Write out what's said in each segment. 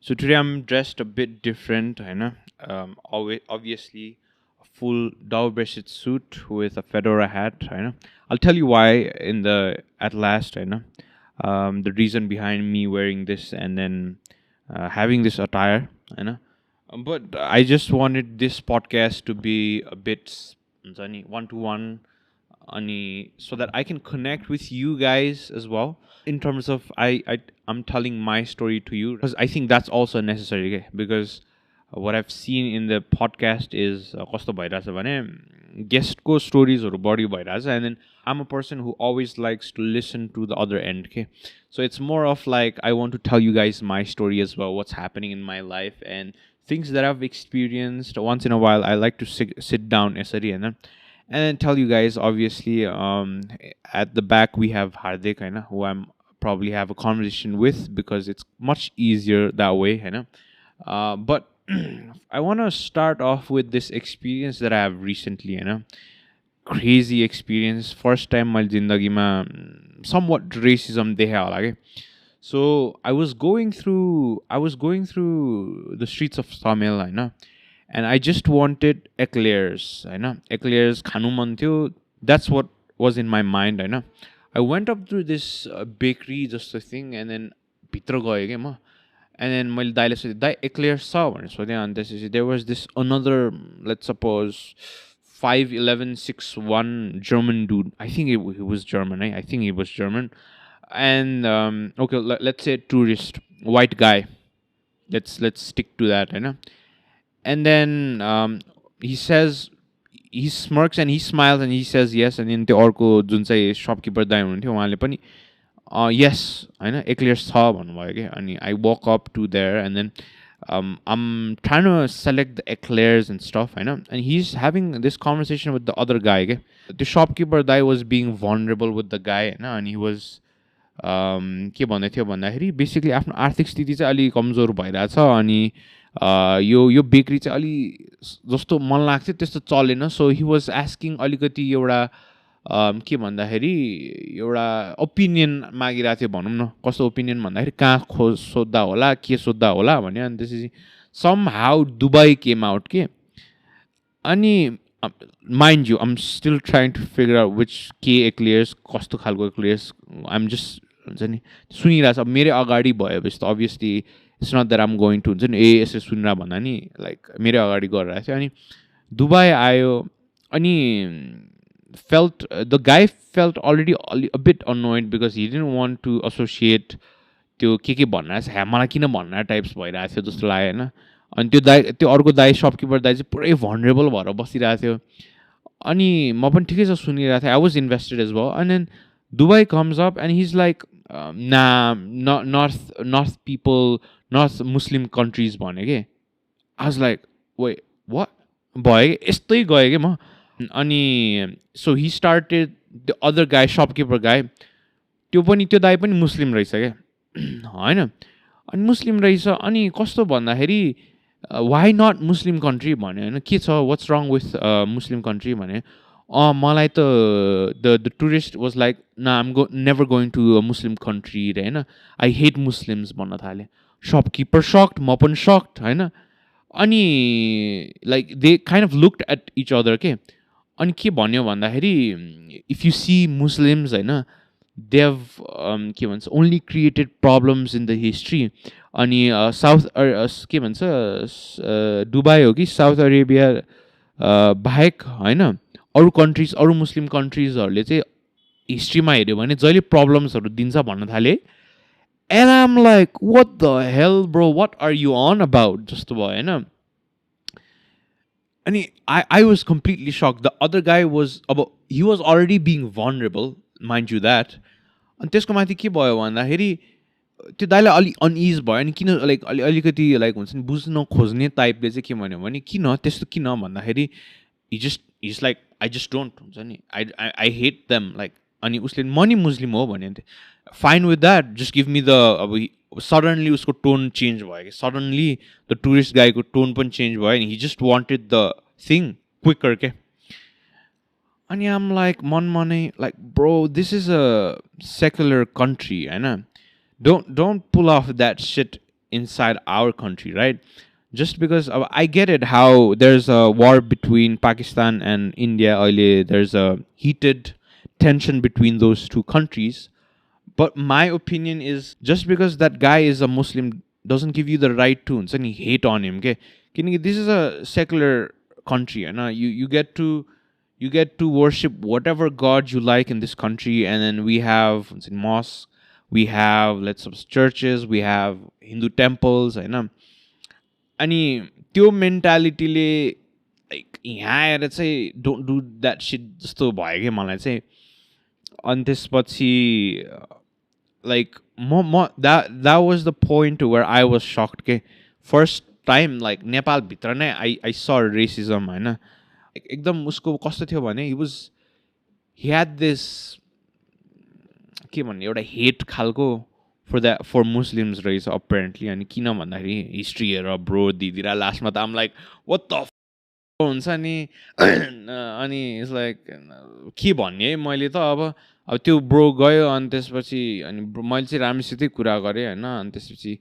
So today I'm dressed a bit different, I know. Obviously, a full double-breasted suit with a fedora hat, I know. I'll tell you why at last, I know. The reason behind me wearing this and then having this attire, I know. But I just wanted this podcast to be a bit one-to-one, so that I can connect with you guys as well in terms of I'm telling my story to you because I think that's also necessary because what I've seen in the podcast is कस्तो भइरहेछ भने guestको स्टोरिजहरू बढी भइरहेछ and then I'm a person who always likes to listen to the other end so it's more of like I want to tell you guys my story as well, what's happening in my life and things that I've experienced. Once in a while I like to sit down यसरी हैन and then tell you guys, obviously, at the back we have Hardik, who I'm probably have a conversation with because it's much easier that way, but I want to start off with this experience that I have recently, crazy experience. First time my zindagi ma somewhat racism dekha hola ke. So I was going through the streets of Tamil, and I just wanted eclairs, eclairs khanu man thyo. That's what was in my mind, I went up to this bakery jasto thing and then bhitra gayo ke ma. And then मैले दाइले सोधेँ दाइ eclairs छ भनेर सोधेँ अनि त्यसपछि there was this another, let's suppose 5'11", 6'1" German dude. I think he was German, I think he was German. And okay, let's say tourist, white guy. Let's stick to that, And then he says, he smirks and he smiles and he says yes. And then त्यो अर्को जुन चाहिँ shopkeeper दाइ हुनुहुन्थ्यो उहाँले पनि yes, eclairs छ भन्नुभयो के. अनि I walk up to there and then I'm trying to select the eclairs and stuff, and he's having this conversation with the other guy. Okay? The shopkeeper guy was being vulnerable with the guy, and he was के भन्दै थियो भन्दाखेरि basically आफ्नो आर्थिक स्थिति चाहिँ अलि कमजोर भइरहेछ अनि यो बेकरी चाहिँ अलि जस्तो मन लाग्थ्यो त्यस्तो चलेन. सो ही वाज आस्किङ अलिकति एउटा के भन्दाखेरि एउटा ओपिनियन मागिरहेको थियो भनौँ न. कस्तो ओपिनियन भन्दाखेरि कहाँ सोद्धा होला के सोद्धा होला भन्यो. अनि त्यसपछि somehow Dubai came out के. अनि mind you I'm still trying to figure out which के एक्लेयर्स कस्तो खालको एक्लेयर्स आइम जस्ट हुन्छ नि सुनिरहेको छ. अब मेरै अगाडि भएपछि त obviously it's not that I'm going to हुन्छ नि यसरी सुनेर भन्दा नि लाइक मेरै अगाडि गरिरहेको थियो. अनि दुबई आयो अनि the guy felt already a bit annoyed because he didn't want to associate त्यो के भन्नाछ मलाई किन भन्ना टाइप्स भइरहेको थियो जस्तो लाग्यो होइन. अनि त्यो अर्को दाइ शपकिपर दाइ चाहिँ पुरै भनरेबल भएर बसिरहेको थियो. अनि म पनि ठिकै छ सुनिरहेको थिएँ. I was invested as well. And then Dubai comes up and his like north people north Muslim countries भन्यो कि. आई वाज लाइक वे वाट भयो कि यस्तै गएँ कि म. अनि so he started the other guy shopkeeper गाई त्यो दाई पनि मुस्लिम रहेछ क्या होइन. अनि मुस्लिम रहेछ. अनि कस्तो भन्दाखेरि वाइ नट मुस्लिम कन्ट्री भन्यो होइन. के छ वाट्स रङ विथ मुस्लिम कन्ट्री भने मलाई त the tourist was like I'm never going to a Muslim country रे होइन. आई हेट मुस्लिम्स भन्न थालेँ. शपकिपर सक्ड, म पनि सक्ड होइन. अनि like they kind of looked at each other के. अनि के भन्यो भन्दाखेरि इफ यु सी मुस्लिम्स होइन दे हेभ के भन्छ only created problems in the history. अनि साउथ के भन्छ दुबई हो कि साउथ अरेबिया बाहेक होइन अरू कन्ट्रिज अरू मुस्लिम कन्ट्रिजहरूले चाहिँ हिस्ट्रीमा हेऱ्यो भने जहिले प्रब्लम्सहरू दिन्छ भन्न थाले. And I am like what the hell bro what are you on about जस्तो भयो होइन. अनि I was completely shocked. The other guy was he was already being vulnerable, mind you that. अनि त्यसको माथि के भयो भन्दाखेरि त्यो दाइलाई अलि अनइज भयो. अनि किन लाइक अलिकति लाइक हुन्छ नि बुझ्न खोज्ने टाइपले चाहिँ के भन्यो भने किन त्यस्तो किन भन्दाखेरि his like I just don't हुन्छ नि आई हेट देम लाइक. अनि उसले म नि मुस्लिम हो भन्यो. Fine with that just give me the अब सडनली उसको टोन चेन्ज भयो कि. सडनली द टुरिस्ट गाईको टोन पनि चेन्ज भयो. नि he just wanted the thing quicker के. अनि आम लाइक मनमा नै like bro this is a secular country होइन. Don't pull off that shit inside our country, right? Just because I get it how there's a war between Pakistan and India. Earlier, there's a heated tension between those two countries. But my opinion is just because that guy is a Muslim doesn't give you the right to and hate on him. Okay, this is a secular country, and you get to worship whatever god you like in this country, and then we have mosques, we have let's suppose churches, we have Hindu temples, अनि त्यो मेन्टालिटीले like यहाँ आएर चाहिँ don't do that seat जस्तो भयो कि मलाई चाहिँ अनि त्यसपछि लाइक म that was the point where I was sucked के फर्स्ट टाइम लाइक नेपालभित्र नै आई स रेसिजम होइन एकदम उसको कस्तो थियो भने ही ह्याड दिस के भन्ने एउटा हेट खालको for Muslims रहेछ apparently अनि किन भन्दाखेरि हिस्ट्री हेर ब्रो दिदिरा लास्टमा त आम लाइक what the हुन्छ नि अनि इट्स लाइक के भन्ने है मैले त अब त्यो ब्रो गयो अनि त्यसपछि अनि मैले चाहिँ राम्रोसितै कुरा गरेँ होइन अनि त्यसपछि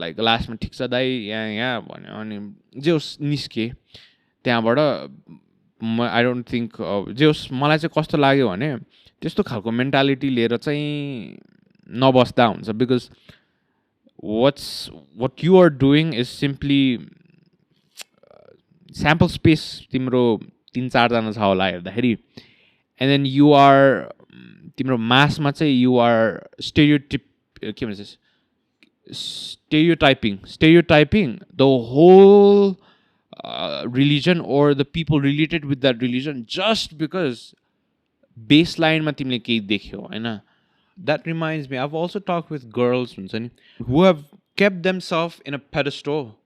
लाइक लास्टमा ठिक छ दाइ यहाँ भन्यो अनि जे होस् निस्केँ त्यहाँबाट आई डोन्ट थिङ्क जे होस् मलाई चाहिँ कस्तो लाग्यो भने त्यस्तो खालको मेन्टालिटी लिएर चाहिँ नबस्दा हुन्छ because what you are doing is simply sample space तिम्रो 3-4 जना छ होला हेर्दाखेरि and then you are तिम्रो मासमा चाहिँ you are के भन्छ stereotyping the whole religion or the people related with that religion just because baseline मा तिमीले केही देख्यौ हैन. That reminds me, I've also talked with girls who have kept themselves in a pedestal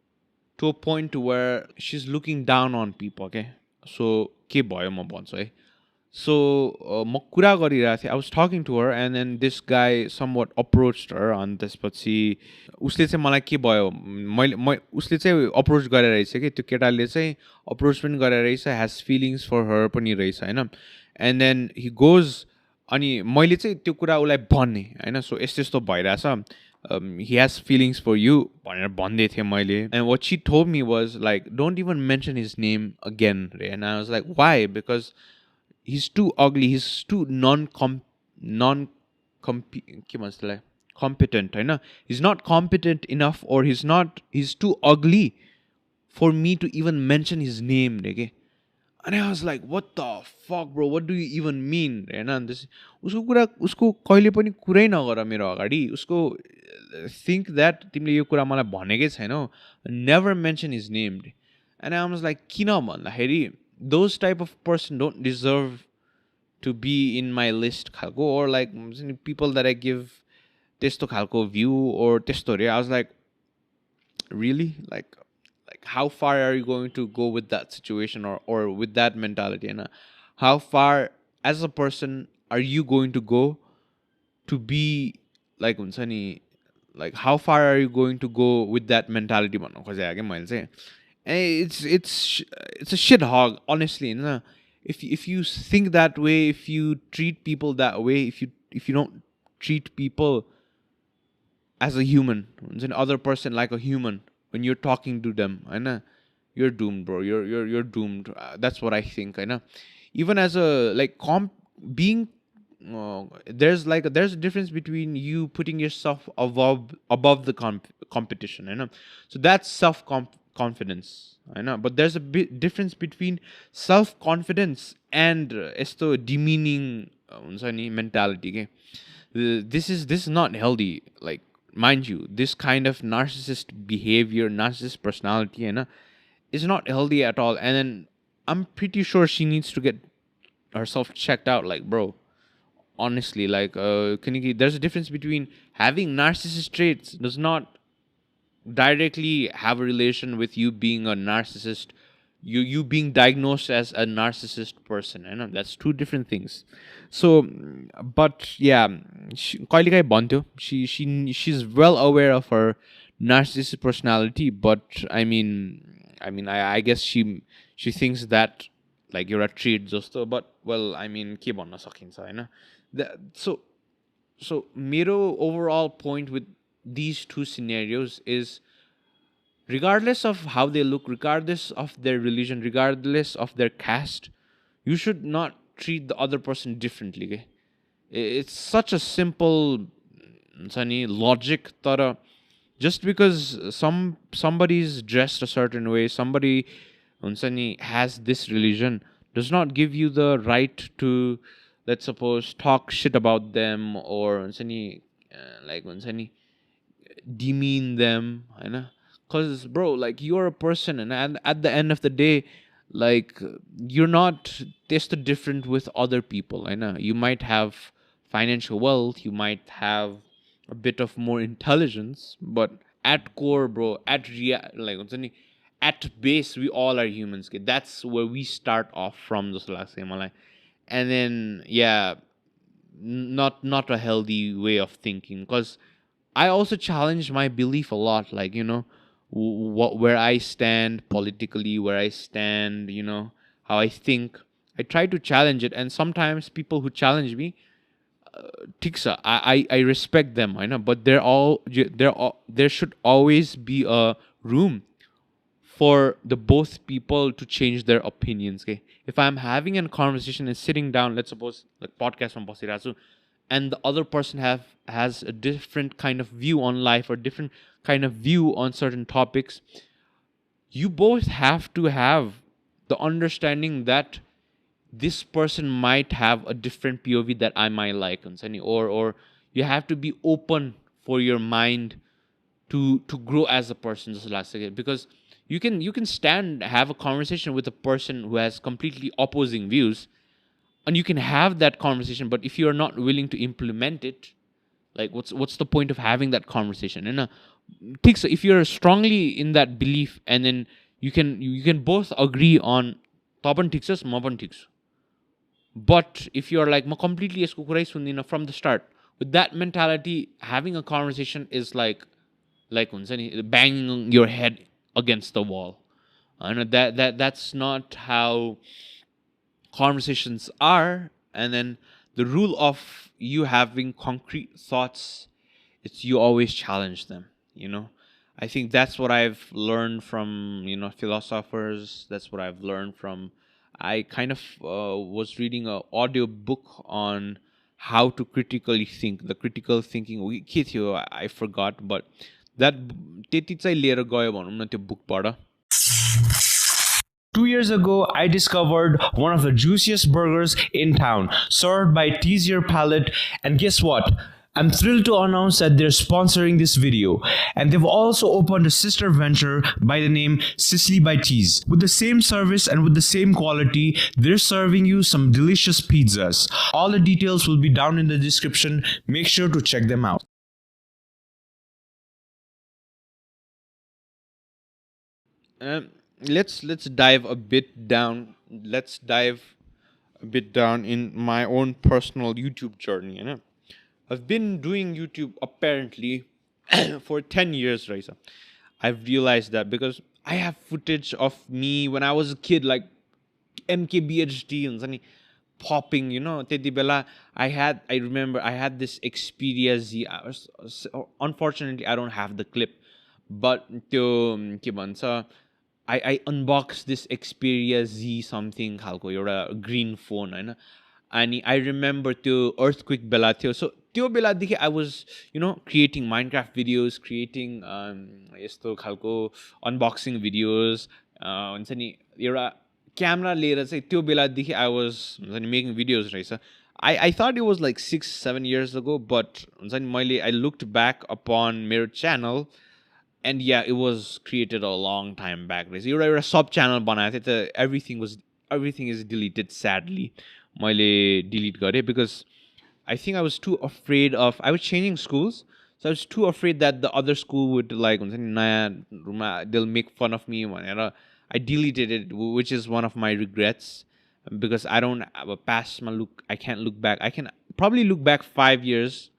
to a point to where she's looking down on people, okay? So, ke bhayo ma bhanchu hai. So, ma kura गरिरहेको थिएँ. I was talking to her and then this guy somewhat approached her on त्यसपछि उसले चाहिँ मलाई के भयो उसले चाहिँ अप्रोच गरेर रहेछ कि त्यो केटाले चाहिँ अप्रोच पनि गरेर रहेछ has feelings for her पनि रहेछ हैन. And then he goes अनि मैले चाहिँ त्यो कुरा उसलाई भन्ने हैन. सो यस्तो यस्तो भइरहेछ he has feelings for you भनेर भन्दै थिएँ मैले. And what she told me was like don't even mention his name again. And I was like why? Because he's too ugly, he's too competent Hahn. He's not competent enough or he's too ugly for me to even mention his name के. And I was like, what the fuck, bro? What do you even mean? And उसको कुरा उसको कहिले पनि कुरै नगर मेरो अगाडि. उसको think that तिमीले यो कुरा मलाई भनेकै छैनौ. Never mention his name. And I was like, किन भन्दाखेरि those type of person don't deserve to be in my list खालको or like people that I give त्यस्तो खालको view or त्यस्तो रे. I was like, really? Like how far are you going to go with that situation or with that mentality? And how far as a person are you going to go to be like like how far are you going to go with that mentality? It's a shit hog, honestly. If you think that way, if you treat people that way, if you don't treat people as a human, other person like a human, when you're talking to them, I know you're doomed, bro. You're doomed. That's what I think. I know. Even as a like being, there's a difference between you putting yourself above the competition. I know. So that's self confidence. I know. But there's a bit difference between self confidence and esto demeaning mentality. Okay? This is not healthy. Like. Mind you, this kind of narcissist behavior, narcissist personality, is not healthy at all. And then I'm pretty sure she needs to get herself checked out. Like, bro, honestly, like, there's a difference between having narcissist traits does not directly have a relation with you being a narcissist. You being diagnosed as a narcissist person, that's two different things. So, but yeah, she's well aware of her narcissistic personality, but I guess she thinks that like you're a treat just but well, के भन्न सकिन्छ हैन. So मेरो overall point with these two scenarios is, regardless of how they look, regardless of their religion, regardless of their caste, you should not treat the other person differently. Okay? It's such a simple sunny logic that just because somebody's dressed a certain way, somebody sunny has this religion, does not give you the right to, let's suppose, talk shit about them or sunny like sunny demean them, you know. Because bro, like, you're a person, and at the end of the day, like, you're not tested different with other people. I know you might have financial wealth, you might have a bit of more intelligence, but at core, bro, like what's the name? At base, we all are humans. Okay? That's where we start off from. Just last time, and then yeah, not a healthy way of thinking. Because I also challenge my belief a lot, like, you know, what where I stand politically, where I stand, you know, how I think. I try to challenge it, and sometimes people who challenge me, tiksa, I respect them, I know, but there should always be a room for the both people to change their opinions. Okay, if I'm having a conversation and sitting down, let's suppose like podcast from Bosirasu, and the other person has a different kind of view on life or different kind of view on certain topics, you both have to have the understanding that this person might have a different POV that I might like, or you have to be open for your mind to grow as a person. Just last second, because you can have a conversation with a person who has completely opposing views, and you can have that conversation, but if you're not willing to implement it, like, what's the point of having that conversation? And if you're strongly in that belief, and then you can both agree on tapan thik छ, म पनि thik छु. But if you're like, म completely यसको कुरै सुन्दिनँ from the start, with that mentality, having a conversation is like हुन्छ नि, banging your head against the wall. I know that's not how conversations are. And then the rule of you having concrete thoughts, it's you always challenge them, you know. I think that's what I've learned from, you know, philosophers. That's what I've learned from, I kind of was reading a audio book on how to critically think, the critical thinking के थियो, I forgot, but that त्यति चाहिँ लिएर गयो भनौँ न त्यो बुकबाट. 2 years ago, I discovered one of the juiciest burgers in town, served by Teasier Palate, and guess what? I'm thrilled to announce that they're sponsoring this video, and they've also opened a sister venture by the name Sicily by Tease. With the same service and with the same quality, they're serving you some delicious pizzas. All the details will be down in the description. Make sure to check them out. Let's dive a bit down. Let's dive a bit down in my own personal YouTube journey. You know, I've been doing YouTube apparently for 10 years, right? So I've realized that because I have footage of me when I was a kid, like MKBHD and something popping, you know. त्यति बेला I remember I had this Xperia Z. Unfortunately, I don't have the clip, but त्यो के भन्छ, I unboxed this Xperia Z something खालको एउटा green phone, हैन. अनि I remember त्यो earthquake बेला थियो. So त्यो बेलादेखि I was, you know, creating Minecraft videos, creating यस्तो खालको unboxing videos, हुन्छ नि, एउटा camera लिएर चाहिँ त्यो बेलादेखि I was making videos रहेछ. I thought it was like 6-7 years ago, but हुन्छ नि, मैले I looked back upon मेरो channel, and yeah, it was created a long time back. एउटा sub channel बनाएको थिएँ त, everything is deleted sadly. मैले delete गरेँ because I think I was too afraid of, I was changing schools, so I was too afraid that the other school would like हुन्छ नि, नयाँ रूममा they'll make fun of me भनेर I deleted it, which is one of my regrets, because I don't have a past look. I can't look back. I can probably look back 5 years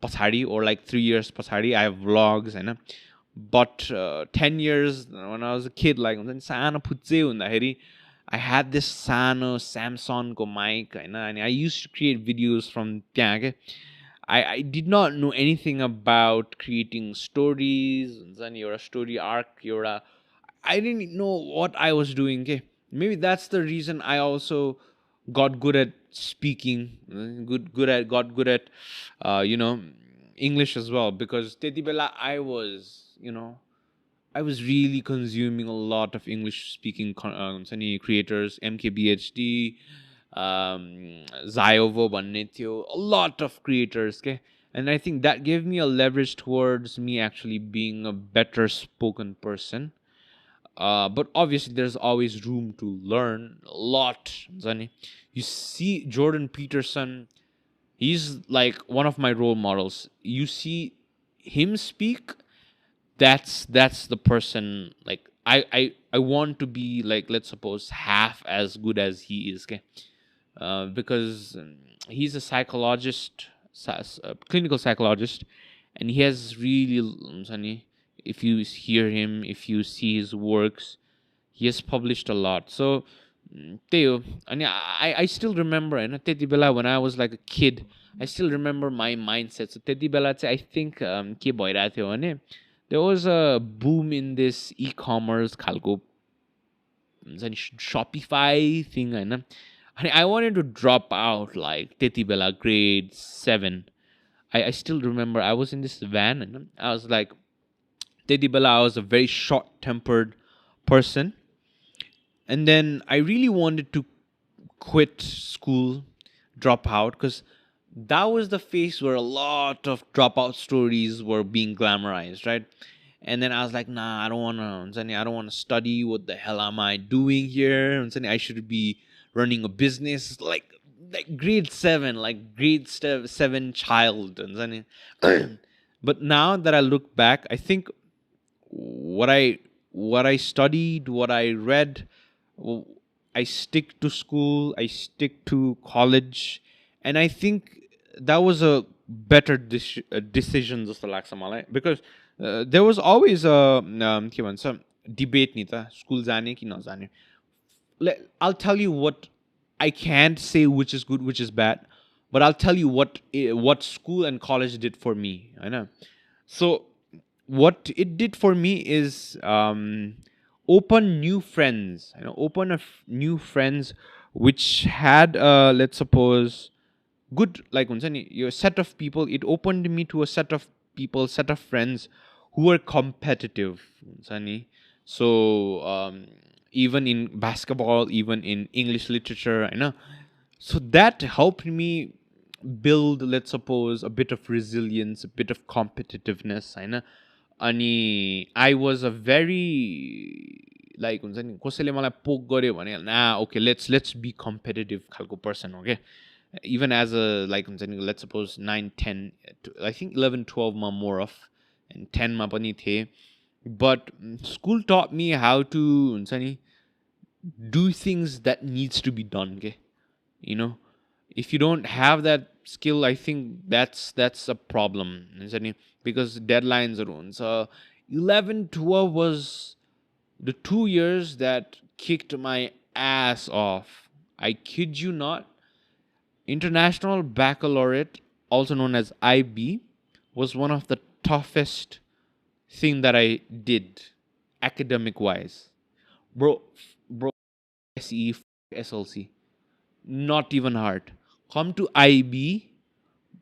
pasadi or like 3 years pasadi. I have vlogs, and but 10 years when I was a kid, like सानो फुच्चे हुँदाखेरि I had this सानो Samsung को mic, and I used to create videos from त्यहाँ के. I did not know anything about creating stories, or a story arc, I didn't know what I was doing. Okay, maybe that's the reason I also got good at speaking, got good at, English as well, because Teti Bela I was really consuming a lot of English speaking creators, MKBHD, Zayovo भन्ने थियो, a lot of creators, okay? And I think that gave me a leverage towards me actually being a better spoken person. But obviously, there's always room to learn a lot. You see Jordan Peterson, he's like one of my role models. You see him speak, that's the person, like I want to be, like, let's suppose half as good as he is, okay? Because he's a psychologist, a clinical psychologist, and he has really, if you hear him, if you see his works, he has published a lot. So त्यही हो. अनि I still remember, होइन, त्यति बेला when I was like a kid, I still remember my mindset. So त्यति बेला चाहिँ I think के भइरहेको थियो भने, there was a boom in this e-commerce खालको Shopify thing, होइन. अनि I wanted to drop out like त्यति बेला grade 7. I still remember I was in this van, होइन. I was like, त्यति बेला I was a very short-tempered person. And then I really wanted to quit school, drop out, because that was the phase where a lot of dropout stories were being glamorized, right? And then I was like, nah, I don't want to study. What the hell am I doing here? I should be running a business, like grade 7, like grade 7 child. But now that I look back, I think what I studied, what I read, I stick to school, I stick to college, and I think that was a better decision जस्तो लाग्छ मलाई, because there was always a के भन्छ debate नि त, school जाने कि नजाने. I'll tell you what I can't say which is good, which is bad, but I'll tell you what school and college did for me, होइन. So what it did for me is open new friends, new friends which had, let's suppose, good, like your set of people. It opened me to a set of people, set of friends who were competitive. So even in basketball, even in English literature, so that helped me build, let's suppose, a bit of resilience, a bit of competitiveness, अनि I was a very, like, हुन्छ नि, कसैले मलाई पोक गर्यो भने, okay, let's be competitive खालको person, okay? Even as a, like, हुन्छ नि, let's suppose 9, 10, I think 11, 12 मा more of, and 10 मा पनि थिए. But school taught me how to, हुन्छ नि, do things that needs to be done, okay? If you don't have that skill, I think that's a problem, because deadlines are on. So 11, 12 was the 2 years that kicked my ass off. I kid you not. International Baccalaureate, also known as IB, was one of the toughest thing that I did academic wise. Bro, SE, SLC. Not even hard. Come to IB,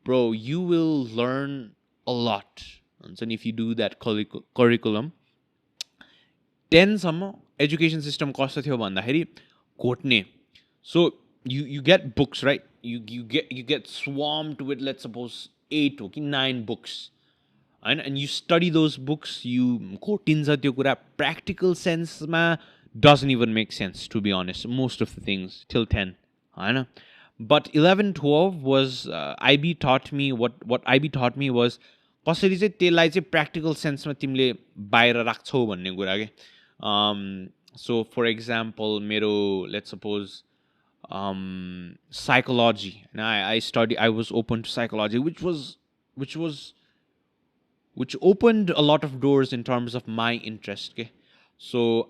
bro, you will learn a lot. And so if you do that curriculum, 10 सम्म education system कस्तो थियो भन्दाखेरि घोट्ने. So you get books, right? You get swarmed with, let's suppose, 8 or 9 books. And you study those books, you घोटिन्छ त्यो कुरा. Practical sense ma doesn't even make sense, to be honest, most of the things till 10. But 11, 12 was, IB taught me, what IB taught me was कसरी चाहिँ त्यसलाई चाहिँ practical sense मा तिमीले बाहिर राख्छौ भन्ने कुरा के. So for example, मेरो, let's suppose, psychology, and I was open to psychology, which opened a lot of doors in terms of my interest, okay. So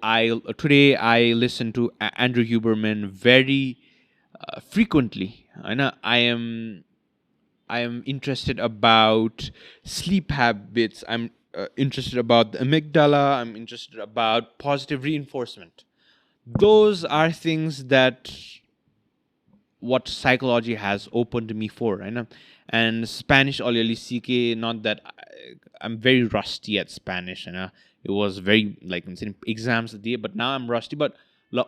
today I listen to Andrew Huberman very frequently. I I'm interested about sleep habits. I'm interested about the amygdala. I'm interested about positive reinforcement. Those are things that what psychology has opened me for, right? And Spanish already CK, not that I'm very rusty at Spanish, it was very like exams the day, but now I'm rusty. But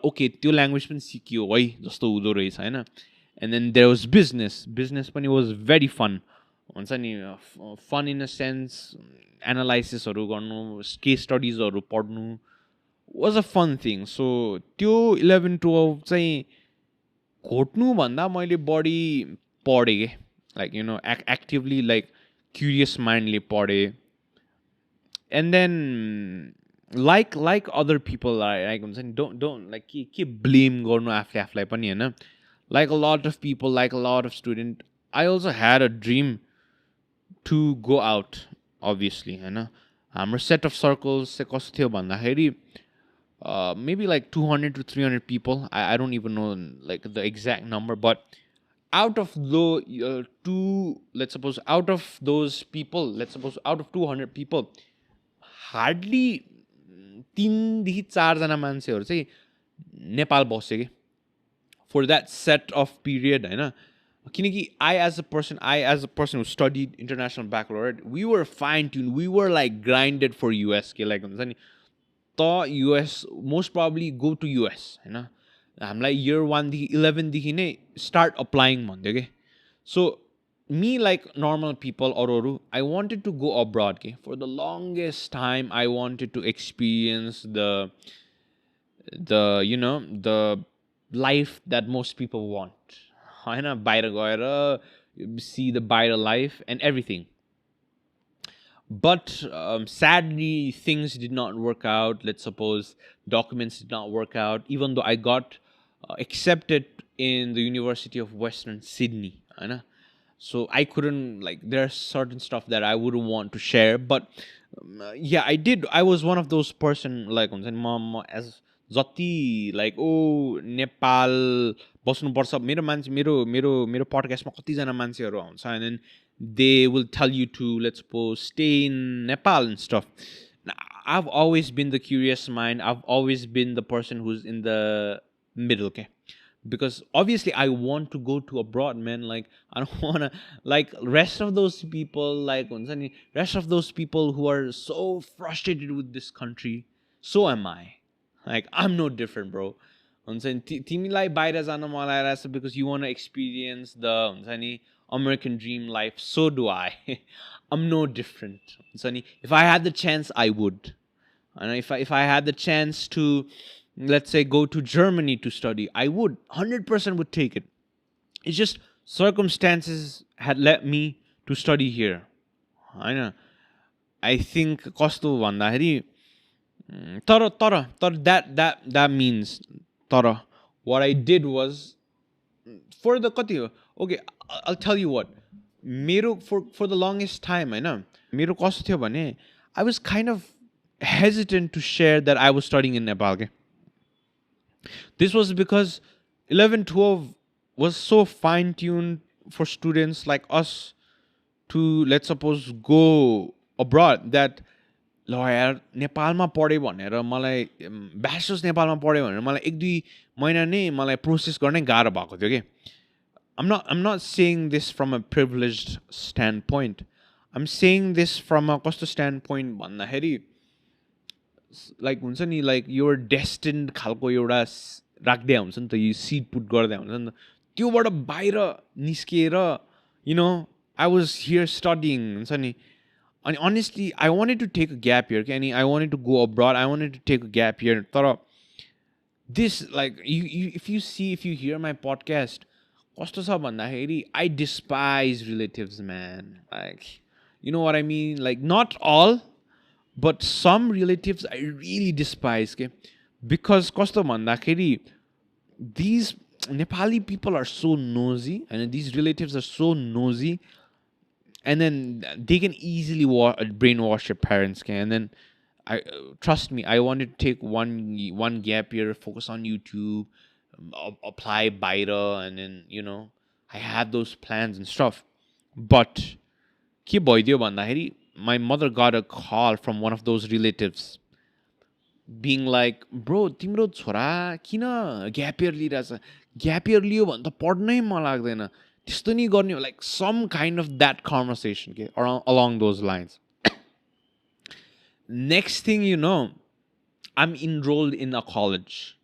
okay, त्यो language पनि सिकियो है जस्तो हुँदो रहेछ हैन. And then there was business पनि was very fun. हुन्छ नि fun in a sense, analysisहरू गर्नु, case studiesहरू पढ्नु was a fun thing. So त्यो 11-12 चाहिँ घोट्नु भन्दा मैले बढी पढेँ के, like actively like curious mindले पढेँ. And then like other people like हुन्छ नि don't like के blame गर्नु आफूलाई पनि हैन. Like a lot of people, like a lot of student, I also had a dream to go out, obviously हैन. हाम्रो set of circles चाहिँ कस्तो थियो भन्दाखेरि maybe like 200 to 300 people. I don't even know like the exact number, but out of the out of those people, out of 200 people, hardly 3-4 जना मान्छेहरु चाहिँ नेपाल बस्यो के for that set of period हैन. किनकि I as a person who studied international baccalaureate, we were fine tuned, we were like grinded for US के, like हुन्छ नि त US most probably go to US हैन. हामीलाई year 1 देखि 11 देखि नै start applying भन्थ्यो के. So me, like normal people अरू I wanted to go abroad के. For the longest time I wanted to experience the life that most people want हैन. बाहिर गएर see the बाहिर life and everything. But sadly, things did not work out. Let's suppose documents did not work out, even though I got accepted in the University of Western Sydney. So I couldn't, like, there are certain stuff that I wouldn't want to share. But yeah, I did. I was one of those person, like, as जति like Nepal बस्नुपर्छ मेरो पडकास्टमा कतिजना मान्छेहरू आउँछ, and then they will tell you to, let's suppose, stay in Nepal and stuff. Now, I've always been the curious mind. I've always been the person who's in the middle, okay? Because obviously I want to go to abroad, man. Like, I don't want to, like, rest of those people who are so frustrated with this country, so am I. Like, I'm no different, bro. तिमीलाई बाहिर जान मन लागिरहेछ because you want to experience the American dream life. So do I. I'm no different. If I had the chance, I would. And if I had the chance to, let's say, go to Germany to study, I would. 100% would take it. It's just circumstances had led me to study here. I know. I think कस्तो भन्दाखेरि तर that means what I did was for the कति हो, okay, I'll tell you what, for the longest time हैन मेरो कस्तो थियो भने I was kind of hesitant to share that I was studying in Nepal. Okay? This was because 11-12 was so fine-tuned for students like us to, let's suppose, go abroad that ल यार नेपालमा पढेँ भनेर मलाई ब्याचलर्स नेपालमा पढेँ भनेर मलाई 1-2 महिना नै मलाई प्रोसेस गर्नै गाह्रो भएको थियो के. I'm not saying this from a privileged standpoint. I'm saying this from a कस्तो standpoint भन्दाखेरि like हुन्छ नि, like you're destined खालको एउटा राख्दै हुन्छ नि त, यो सीड पुट गर्दै हुन्छ नि त, त्योबाट बाहिर निस्किएर I was here studying हुन्छ नि. And honestly, I wanted to take a gap year, Kenny. I wanted to go abroad. I wanted to take a gap year. But this, like, if you hear my podcast, I despise relatives, man. Like, you know what I mean? Like, not all, but some relatives I really despise, okay? Because these Nepali people are so nosy, and these relatives are so nosy. And then they can easily brainwash your parents. Okay? And then, trust me, I wanted to take one gap year, focus on YouTube, apply Baira, and then, I had those plans and stuff. But के भइदियो भन्दाखेरि my mother got a call from one of those relatives being like, bro, तिम्रो छोरा किन gap year लिइरहेछ, gap year लियो भने त पढ्नै मन लाग्दैन, त्यस्तो नि गर्ने, like some kind of that conversation के along those lines. Next thing you know, I'm enrolled in a college.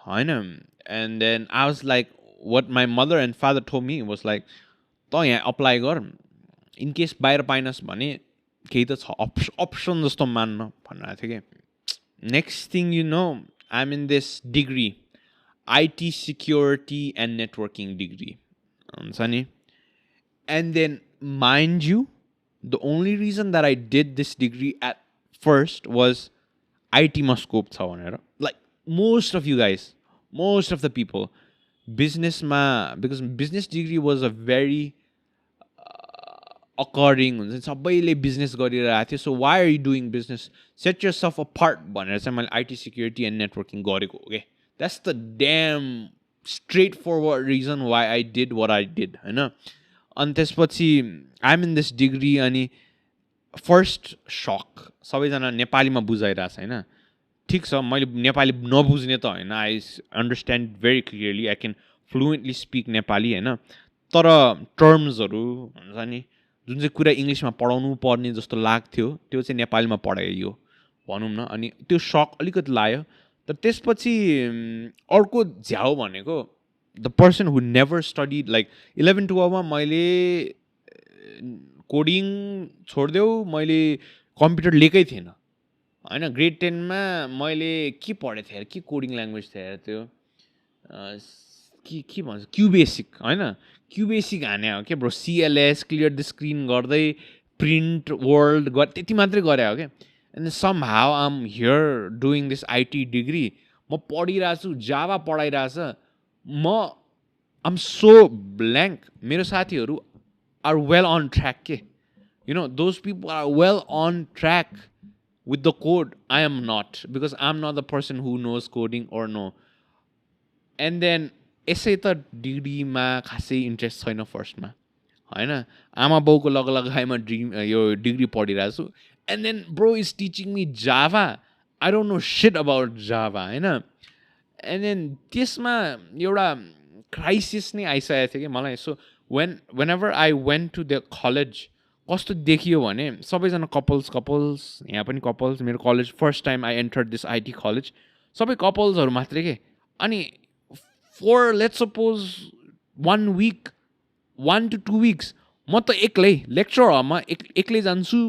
And then I was like, what my mother and father told me was like, त यहाँ apply गर, in case बाहिर पाइनस् भने केही त छ, option जस्तो मान्न भनिरहेको थियो कि. Next thing you know, I'm in this degree, IT security and networking degree. And then, mind you, the only reason that I did this degree at first was IT ma scope cha bhanera. Like most of you guys, most of the people, business ma, because business degree was a very occurring, सबैले business गरिरहेको थियो, so why are you doing business? Set yourself apart भनेर चाहिँ मैले IT security and networking गरेको. Okay, that's the damn straightforward reason why I did what I did, हैन. अनि त्यसपछि I'm in this degree, अनि फर्स्ट सक, सबैजना नेपालीमा बुझाइरहेछ हैन. ठिक छ, मैले नेपाली नबुझ्ने त हैन, I understand very clearly, I can fluently speak Nepali हैन, तर टर्म्सहरू हुन्छ नि, जुन चाहिँ कुरा इङ्ग्लिसमा पढाउनु पर्ने जस्तो लाग्थ्यो त्यो चाहिँ नेपालीमा पढाइयो भनौँ न. अनि त्यो सक अलिकति लाग्यो. तर त्यसपछि अर्को झ्याउ भनेको the person who never studied, like 11-12मा मैले कोडिङ छोडिदेऊ, मैले कम्प्युटर लिएकै थिएन होइन. ग्रेड 10मा मैले के पढेको थिएँ, के कोडिङ ल्याङ्ग्वेज थियो त्यो, के भन्छ, क्युबेसिक होइन, क्युबेसिक हाने हो क्या bro. CLS clear the screen गर्दै प्रिन्ट वर्ल्ड त्यति मात्रै गरे हो क्या. And somehow am here doing this IT degree, म पढिरहेको छु, जावा पढाइरहेछ, म आम सो ब्ल्याङ्क. मेरो साथीहरू आर वेल अन ट्र्याक के, you know, those people are well on track with the code. I am not, because I'm not the person who knows coding or no. And then यसै त डिग्रीमा खासै interest छैन फर्स्टमा होइन, आमा बाउको लगाइमा यो degree पढिरहेको छु. And then bro is teaching me Java, I don't know shit about Java होइन. एन्ड देन त्यसमा एउटा क्राइसिस नै आइसकेको थियो कि मलाई. सो whenever I went to the college, कस्तो देखियो भने सबैजना कपल्स, यहाँ पनि कपल्स, मेरो college first time I entered this IT college, सबै कपल्सहरू मात्रै के. अनि फर let's suppose 1 week, 1 to 2 weeks म त एक्लै लेक्चर हलमा एक्लै जान्छु,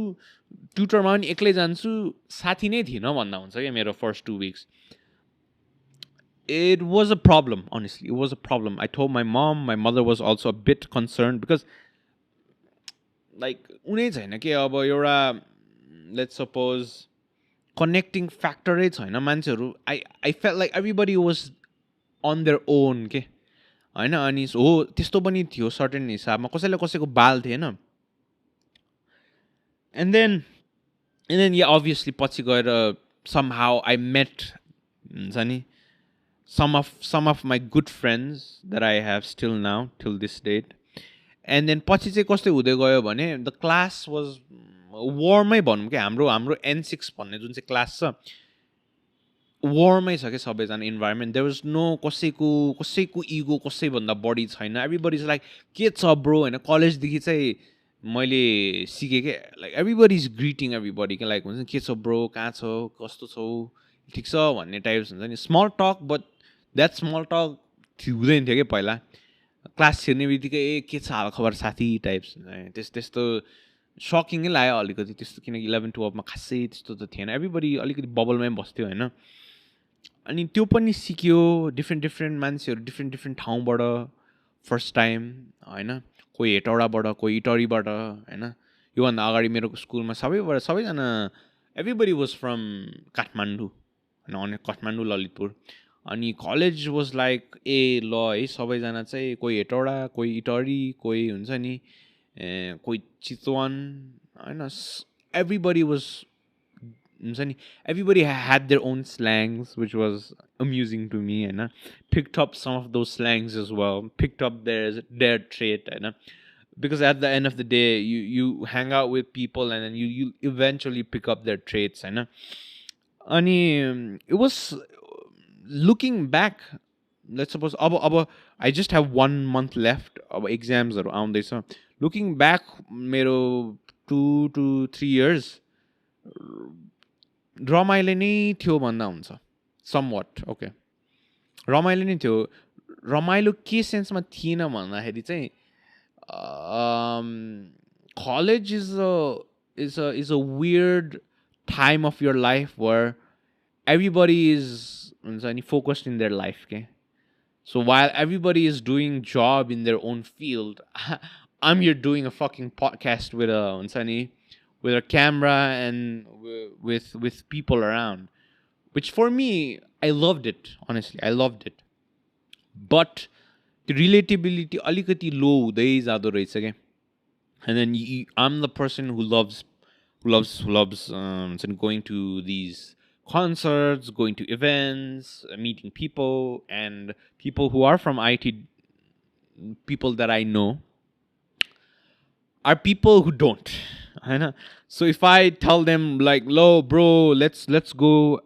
ट्युटरमा पनि एक्लै जान्छु, साथी नै थिएन भन्दा हुन्छ क्या मेरो first 2 weeks. It was a problem, honestly. It was a problem. I told my mom. My mother was also a bit concerned because, like, उनी छैन के अब एउटा लेट्स सपोज कनेक्टिङ फ्याक्टरै छैन मान्छेहरू. I felt like everybody was on their own के होइन. अनि हो त्यस्तो पनि थियो सर्टेन हिसाबमा, कसैले कसैको बाल थिएन. And then yeah, obviously पछि गएर somehow I met हुन्छ नि some of my good friends that I have still now till this date. And then पछि चाहिँ कस्तो हुँदै गयो भने the class was warmै भनौँ क्या. हाम्रो N6 भन्ने जुन चाहिँ क्लास छ warmै छ क्या सबैजना इन्भाइरोमेन्ट. देयर वाज नो कसैको इगो कसैभन्दा बढी छैन. एभ्रिबडी इज लाइक के छ ब्रो होइन. कलेजदेखि चाहिँ मैले सिकेँ क्या, like everybody is greeting everybody क्या, लाइक हुन्छ के छ ब्रो, कहाँ छ, कस्तो छौ, ठिक छ भन्ने टाइप्स हुन्छ नि. स्मल टक, बट द्याट स्मल टक हुँदैन थियो क्या पहिला. क्लास छिर्ने बित्तिकै के छ हालखबर साथी टाइप्स त्यस्तो सकिङै लाग्यो अलिकति त्यस्तो, किनकि 11-12मा खासै त्यस्तो त थिएन. एभ्रिबडी अलिकति बबलमै बस्थ्यो होइन. अनि त्यो पनि सिक्यो, डिफ्रेन्ट मान्छेहरू डिफ्रेन्ट ठाउँबाट फर्स्ट टाइम होइन. कोही हेटौडाबाट, कोही इटरीबाट होइन. योभन्दा अगाडि मेरो स्कुलमा सबैजना एभ्रिबडी वाज फ्रम काठमाडौँ होइन, काठमाडौँ ललितपुर. अनि कलेज वाज लाइक ल है सबैजना चाहिँ कोही हेटौडा, कोही इटरी, कोही हुन्छ नि कोही चितवन होइन. एभ्रिबडी वाज हुन्छ नि, everybody had their own slangs, which was amusing to me, and picked up some of those slangs as well, picked up their trait, and because at the end of the day you hang out with people and then you eventually pick up their traits, and it was looking back. Let's suppose I just have 1 month left of exams around this. Looking back, मेरो 2 to 3 years रमाइलो नै थियो भन्दा हुन्छ, somewhat okay, रमाइलो नै थियो. रमाइलो के सेन्समा थिएन भन्दाखेरि चाहिँ college is a weird time of your life where everybody is focused in their life, okay? So while everybody is doing job in their own field, I'm here doing a fucking podcast with a camera and with people around, which for me, I loved it. Honestly, I loved it. But the relatability alikati low days are the rates again. And then I'm the person who loves going to these concerts, going to events, meeting people, and people who are from IT, people that I know, are people who don't. So if I tell them like, "Lo, bro, let's go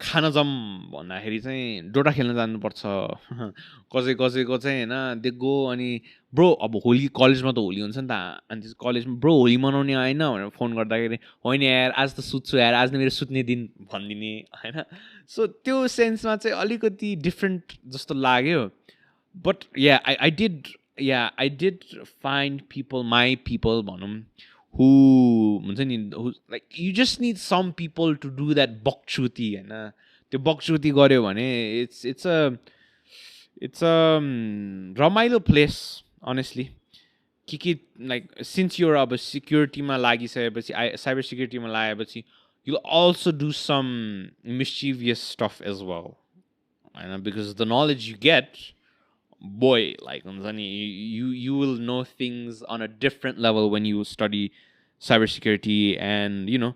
Khan जाऊँ भन्दाखेरि चाहिँ Dota खेल्न जानुपर्छ कसैको चाहिँ होइन दे गो अनि bro अब होली कलेजमा त होली हुन्छ नि त अनि त्यस कलेजमा ब्रो होली मनाउने आएन भनेर फोन गर्दाखेरि होइन यार आज त सुत्छु यार आज त मेरो सुत्ने दिन भनिदिने होइन. सो त्यो सेन्समा चाहिँ अलिकति डिफ्रेन्ट जस्तो लाग्यो. But I did find people my people भनौँ who हुन्छ नि like you just need some people to do that बकचुती होइन. त्यो बकचुती गऱ्यो भने it's a रमाइलो प्लेस honestly. के like since you're अब सिक्युरिटीमा लागिसकेपछि साइबर सिक्युरिटीमा लागेपछि you'll also do some mischievous stuff as well, होइन, because the knowledge you get, boy, like you will know things on a different level when you study cybersecurity and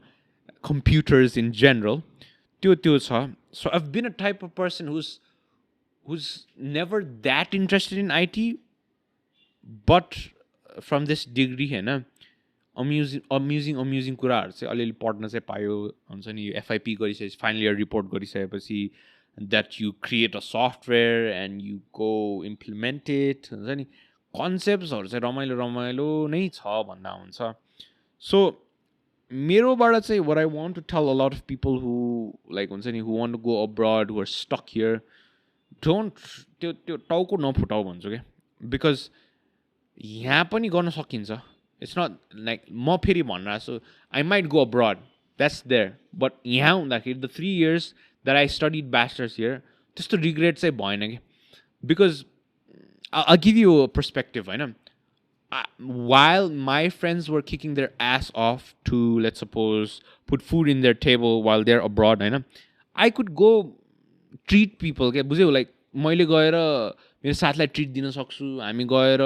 computers in general. So I've been a type of person who's never that interested in IT, but from this degree होइन amusing कुराहरू चाहिँ अलिअलि पढ्न चाहिँ पायो हुन्छ नि. FIP गरिसकेपछि फाइनल इयर रिपोर्ट गरिसकेपछि that you create a software and you go implement it, हुन्छ नि. कन्सेप्ट्सहरू चाहिँ रमाइलो नै छ भन्दा हुन्छ. So मेरोबाट चाहिँ what I want to tell a lot of people who like हुन्छ नि who want to go abroad, who are stuck here, don't त्यो टाउको नफुटाउ भन्छु क्या. बिकज यहाँ पनि गर्न सकिन्छ. It's not like म फेरि भनिरहेको छु I might go abroad, that's there, but यहाँ हुँदाखेरि the 3 years that I studied bachelor's here, त्यस्तो regret चाहिँ भएन कि. Because I'll give you a perspective, होइन. While my friends were kicking their ass off to, let's suppose, put food in their table while they're abroad, होइन, I could go treat people, क्या बुझ्यौ. Like मैले गएर मेरो साथलाई treat दिन सक्छु, हामी गएर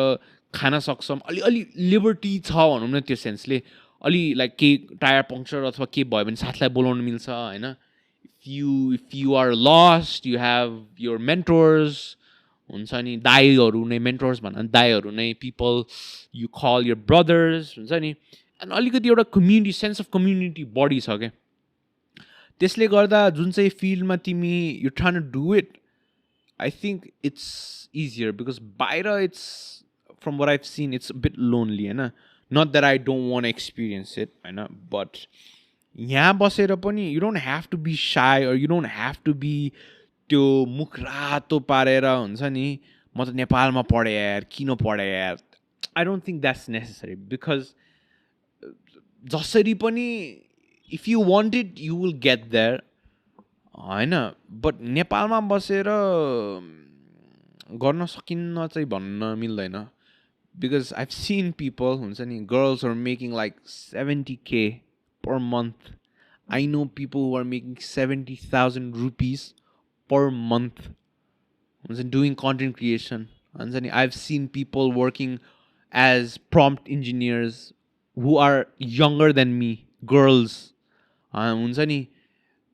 खान सक्छौँ, अलि लिबर्टी छ भनौँ न त्यो सेन्सले. अलि लाइक के टायर पङ्क्चर अथवा के भयो भने साथलाई बोलाउनु मिल्छ होइन. If you are lost, you have your mentors, हुन्छ नि, दाइहरू नै mentors भन्न, दाइहरू नै people you call your brothers, हुन्छ नि. अनि अलिकति एउटा कम्युनिटी, सेन्स अफ कम्युनिटी बढी छ क्या. त्यसले गर्दा जुन चाहिँ फिल्डमा तिमी you trying to do it, I think it's easier. Because बाहिर it's from what I've seen it's bit lonely होइन. Not that I don't want experience it होइन, बट यहाँ बसेर पनि you don't have to be shy or you don't have to be त्यो मुख रातो पारेर हुन्छ नि म त नेपालमा पढेँ यार, किन पढेँ यार. I don't think that's necessary. Because जसरी पनि if you want it you will get there होइन. बट नेपालमा बसेर गर्न सकिन्न चाहिँ भन्न मिल्दैन. बिकज आइभ सिन पिपल हुन्छ नि, girls are making like 70K per month. I know people who are making 70,000 rupees per month doing content creation. And I've seen people working as prompt engineers who are younger than me, girls,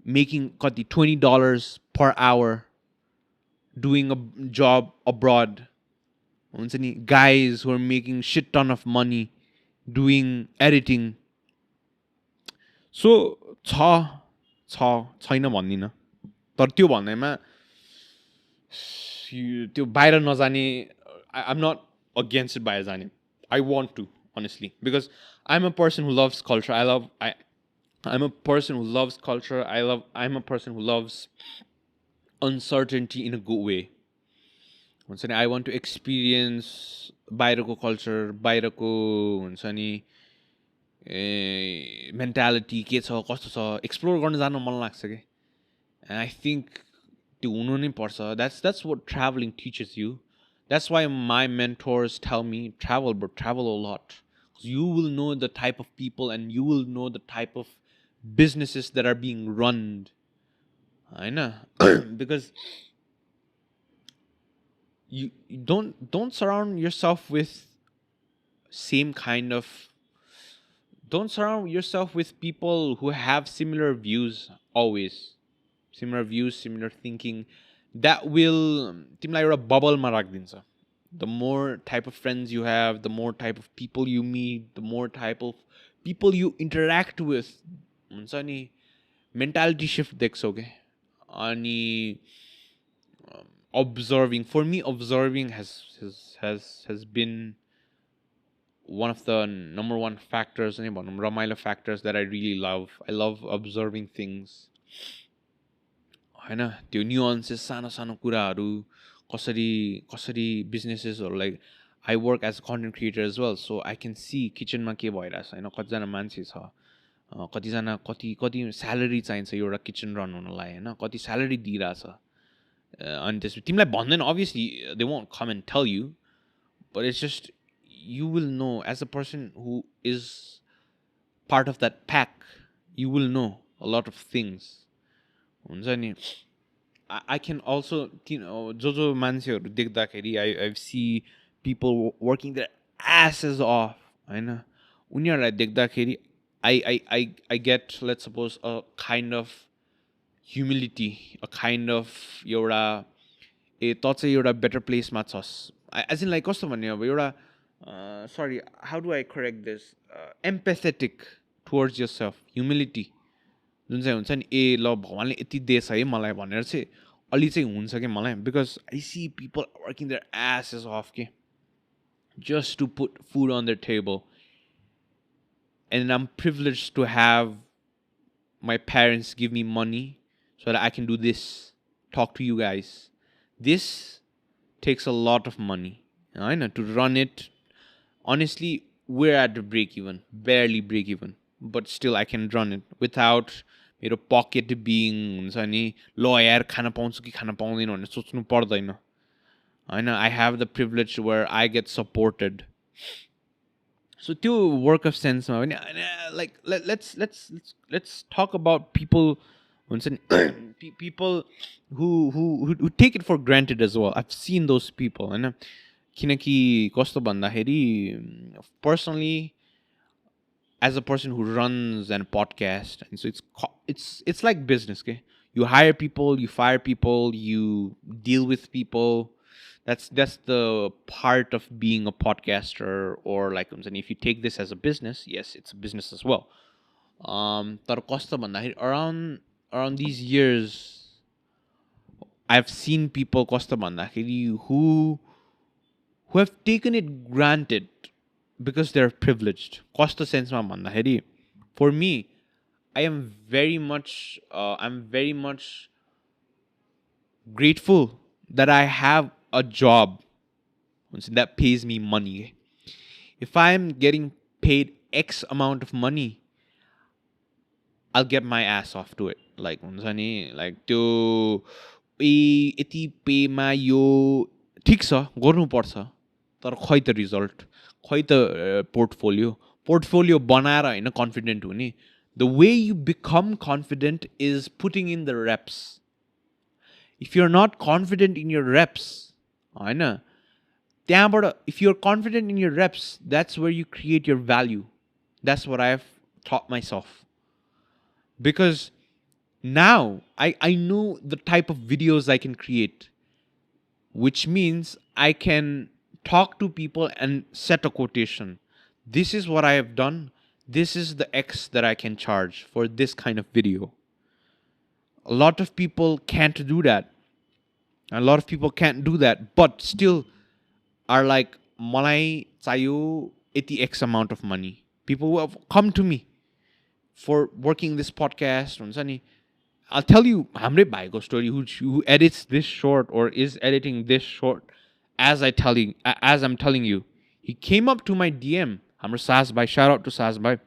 making $20 per hour doing a job abroad. हुन्छ नि guys who are making shit ton of money doing editing. So छैन भन्दिनँ तर त्यो भन्दैमा त्यो बाहिर नजाने I'm not against it बाहिर जाने. I want to honestly because I'm a person who loves culture. I'm a person who loves culture. I'm a person who loves uncertainty in a good way. हुन्छ नि I want to experience बाहिरको culture, बाहिरको हुन्छ नि mentality के छ कस्तो छ एक्सप्लोर गर्न जान मन लाग्छ के. And I think त्यो हुनु नै पर्छ. That's what traveling teaches you. That's why my mentors tell me travel, but travel a lot. You will know the type of people and you will know the type of businesses that are being run. I know. Because you don't surround yourself with same kind of don't surround yourself with people who have similar views always. Similar views, similar thinking. That will तिमीलाई एउटा बबलमा राखिदिन्छ. The more type of friends you have, the more type of people you meet, the more type of people you interact with, हुन्छ नि mentality shift देख्छौ के. अनि observing, for me observing has been one of the number one factors, अनि भनौँ रमाइलो factors that I really love. I love observing things. हैन त्यो न्युअन्सेस सानो सानो कुराहरू कसरी बिजनेसेसहरू like I work as a content creator as well so I can see किचनमा के भइरहेछ होइन कतिजना मान्छे छ कतिजना कति स्यालेरी चाहिन्छ एउटा किचन रन हुनलाई होइन कति स्यालेरी दिइरहेछ अनि त्यसपछि तिमीलाई भन्दैन obviously they won't come and tell you but it's just you will know as a person who is part of that pack you will know a lot of things हुन्छ नि I can also जो मान्छेहरू देख्दाखेरि I see people working their asses off होइन उनीहरूलाई देख्दाखेरि I get let's suppose a kind of humility a kind of एउटा त चाहिँ एउटा बेटर प्लेसमा छस् एज इन लाइक कस्तो भन्ने अब एउटा sorry how do I correct this empathetic towards yourself humility जुन चाहिँ हुन्छ नि ए ल भगवान्ले यति दिएछ है मलाई भनेर चाहिँ अलि चाहिँ हुन्छ कि मलाई because I see people working there asses off के just to put food on their table and I'm privileged to have my parents give me money so that I can do this talk to you guys this takes a lot of money I know to run it honestly we're at the break even barely break even but still I can run it without मेरो pocket being हुन्छ नि ल यार खान पाउँछु कि खान पाउँदैन भनेर सोच्नु पर्दैन होइन I have the privilege where I get supported so त्यो वर्क अफ सेन्समा पनि like let's talk about people हुन्छ नि people who take it for granted as well I've seen those people होइन किनकि कस्तो भन्दाखेरि personally as a person who runs a podcast and so it's like business okay you hire people you fire people you deal with people that's the part of being a podcaster or like and if you take this as a business yes it's a business as well तर कस्तो भन्दाखेरि around these years I've seen people कस्तो भन्दाखेरि who have taken it granted because they're privileged. Costa sense ma bhandakeri for me I'm very much grateful that I have a job that pays me money. If I'm getting paid X amount of money, I'll get my ass off to it. Like like त्यो यति पेमा यो ठिक छ गर्नु पर्छ तर खै त result खै त पोर्टफोलियो बनाएर हैन कन्फिडेन्ट हुने the way you become confident is putting in the reps if you're not confident in your reps हैन त्यहाँबाट if you're confident in your reps that's where you create your value that's what I've taught myself because now I know the type of videos I can create which means I can talk to people and set a quotation. This is what I have done. This is the X that I can charge for this kind of video. A lot of people can't do that. A lot of people can't do that, but still are like, Malai chayo iti X amount of money. People who have come to me for working this podcast. I'll tell you Hamre Bhaiko story who edits this short or is editing this short as I'm telling you. He came up to my DM. Hamre Sas Bhai, shout out to Sas Bhai.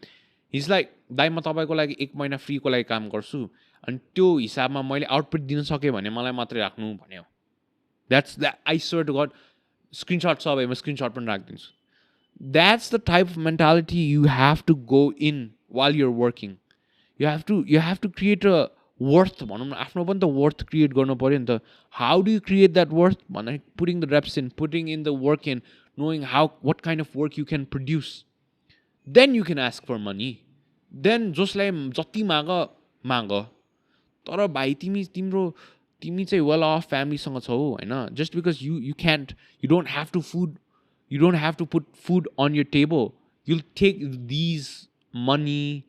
He's like, दाइ म तपाईको लागि 1 महिना free को लागि काम गर्छु अनि त्यो हिसाबमा मैले आउटपुट दिन सके भने मलाई मात्रै राख्नु भन्यो. That's that. I swear to God, screenshot छ भए म screenshot पनि राख्दिन्छु. That's the type of mentality you have to go in while you're working. You have to create a worth. भनौँ न आफ्नो पनि त worth create गर्नु पर्यो नि त. How do you create that worth? Putting the reps in, putting in the work in, knowing what kind of work you can produce. Then you can ask for money. Then जसलाई जति माग तर भाइ तिमी चाहिँ well off family सँग छौ हैन. Just because you don't have to put food on your table. You'll take these money,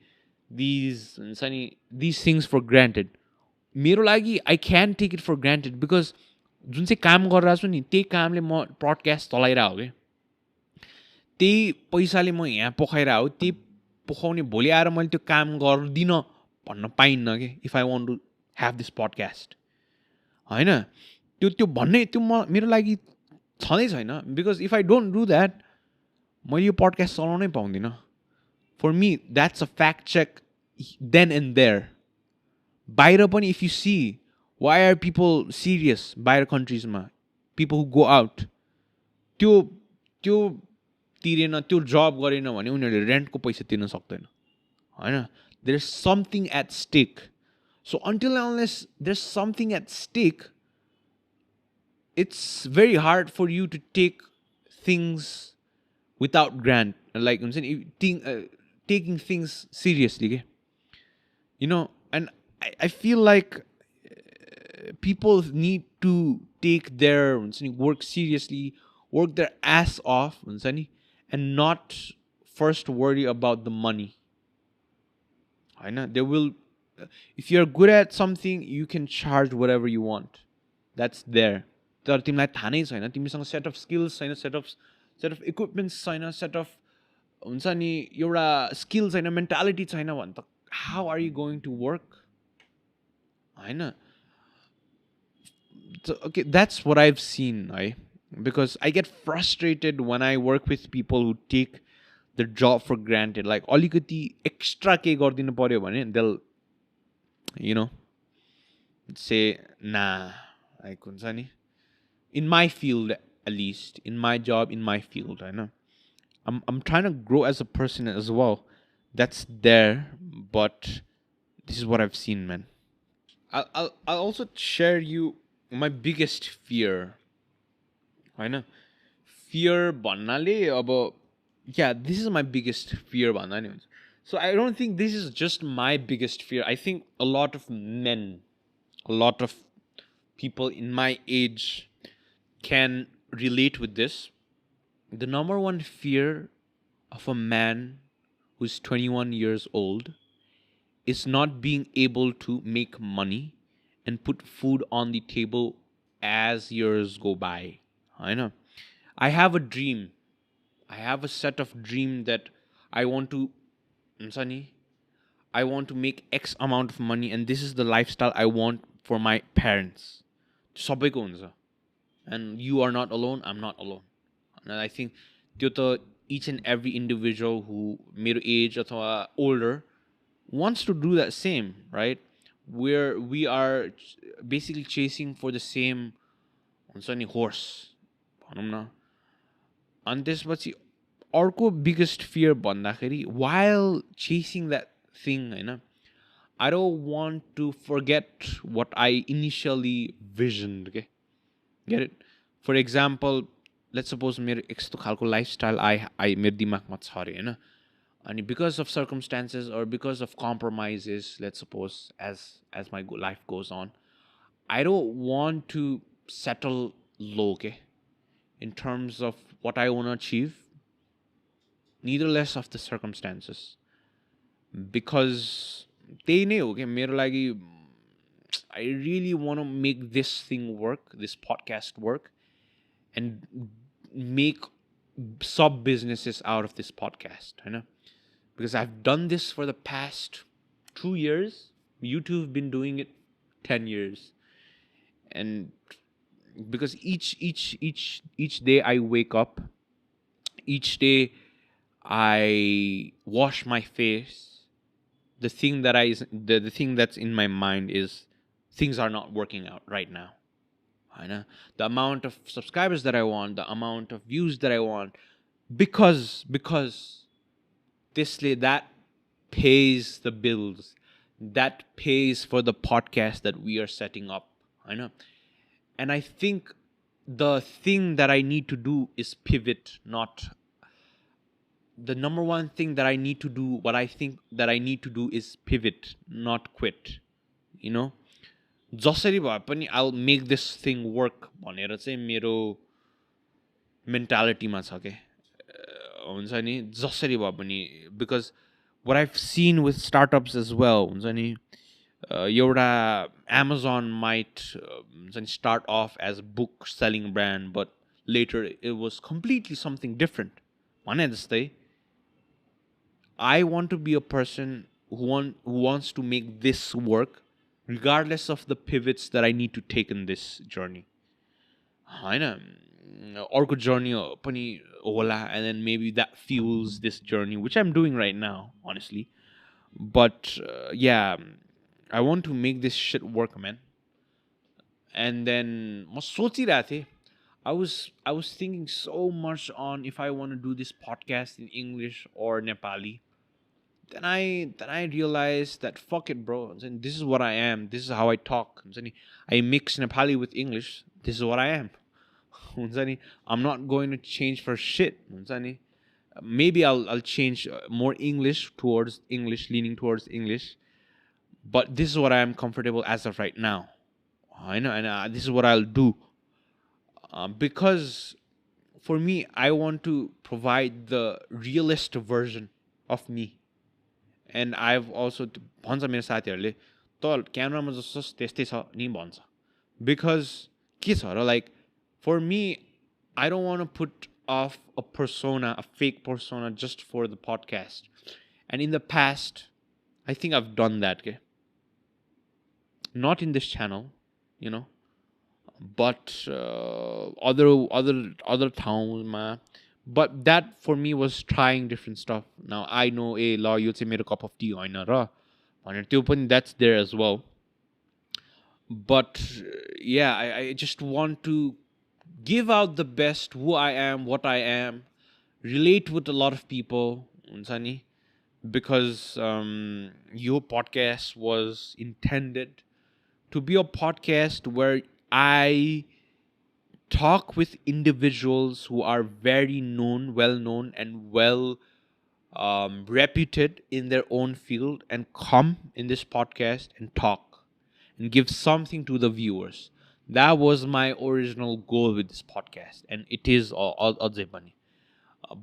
these things for granted. मेरो लागि I can take it for granted because जुन चाहिँ काम गरिरहेको छु नि त्यही कामले म पडकास्ट चलाइरहेको हो के. त्यही पैसाले म यहाँ पोखाइरहेको हो. त्यही पोखाउने भोलि आएर मैले त्यो काम गर्दिनँ भन्न पाइन्न के. If I want to have this podcast हैन त्यो भन्ने त्यो मेरो लागि छँदै छैन. Because if I don't do that मैले यो podcast चलाउनै पाउँदिनँ. For me, that's a fact check then and there. बाहिर पनि if you see, why are people serious बाहिर countries मा? People who go out. त्यो तिरेन, त्यो जब गरेन भने उनीहरूले रेन्टको पैसा तिर्न सक्दैन. हैन? There's something at stake. So until and unless there's something at stake, it's very hard for you to take things without grant. Like I'm saying, taking things seriously. Okay? You know, and I feel like people need to take their work seriously, work their ass off, and not first worry about the money. I know they will. If you're good at something, you can charge whatever you want. That's there. तर तिमीलाई थाहा नै छैन, तिमीसँग set of skills छैन, set of equipments छैन, set of हुन्छ नि एउटा skills छैन, mentality छैन भने त how are you going to work? Hahn? Okay, that's what I've seen, right? Because I get frustrated when I work with people who take their job for granted. Like अलिकति extra के गरिदिनु पर्यो भने they'll, say nah, like हुन्छ नि. In my field, at least, in my job, in my field, I know. I'm trying to grow as a person as well. That's there, but this is what I've seen, man. I'll also share you my biggest fear. I know. Fear भन्नाले अब yeah, this is my biggest fear भन्नाले. So I don't think this is just my biggest fear. I think a lot of men, a lot of people in my age can relate with this. The number one fear of a man who's 21 years old is not being able to make money and put food on the table as years go by. I know. I have a dream. I have a set of dream that I want to make X amount of money and this is the lifestyle I want for my parents. सबैको हुन्छ. And you are not alone, I'm not alone. And I think each and every individual who middle age or older wants to do that same, right? Where we are basically chasing for the same horse. And this was our biggest fear while chasing that thing, I don't want to forget what I initially visioned. Okay? Get it? For example, let's suppose मेरो यस्तो खालको lifestyle I मेरो दिमागमा छ अरे हैन. अनि because of circumstances or because of compromises, let's suppose as my life goes on, I don't want to settle low, okay? In terms of what I want to achieve, neither less of the circumstances. Because त्यही नै हो क्या मेरो लागि I really want to make this thing work, this podcast work, and make sub businesses out of this podcast, right? Because I've done this for the past 2 years. YouTube have been doing it 10 years. And because each day I wake up, each day I wash my face, the thing that's in my mind is things are not working out right now. The amount of subscribers that I want, the amount of views that I want, because that pays the bills, that pays for the podcast that we are setting up. And I think the thing that I need to do is pivot, not the number one thing that I need to do. What I think that I need to do is pivot, not quit. जसरी भए पनि I'll make this thing work भनेर चाहिँ मेरो मेन्टालिटीमा छ के हुन्छ नि जसरी भए पनि because what I've seen with startups as well हुन्छ नि एउटा Amazon might start off as a book selling brand but later it was completely something different भने जस्तै I want to be a person who wants to make this work regardless of the pivots that I need to take in this journey. Orko journey pani hola, and then maybe that fuels this journey, which I'm doing right now, honestly. But yeah, I want to make this shit work, man. And then I was thinking so much on if I want to do this podcast in English or Nepali. Then I realized that fuck it, bro. This is what I am. This is how I talk. I mix Nepali with English. This is what I am. I'm not going to change for shit. Maybe I'll change more English towards English, leaning towards English. But this is what I am comfortable as of right now. I know, and this is what I'll do. Because for me, I want to provide the realist version of me. And I've also भन्छ मेरो साथीहरूले त क्यामेरामा जस्तो त्यस्तै छ नि भन्छ because के छ र like for me I don't want to put off a fake persona just for the podcast. And in the past I think I've done that, okay? Not in this channel, but other towns. But that for me was trying different stuff. Now I know law you say made a cup of tea that's there as well. But yeah, I just want to give out the best who I am, what I am, relate with a lot of people, because your podcast was intended to be a podcast where I talk with individuals who are very well known and well reputed in their own field and come in this podcast and talk and give something to the viewers. That was my original goal with this podcast, and it is Adzebani.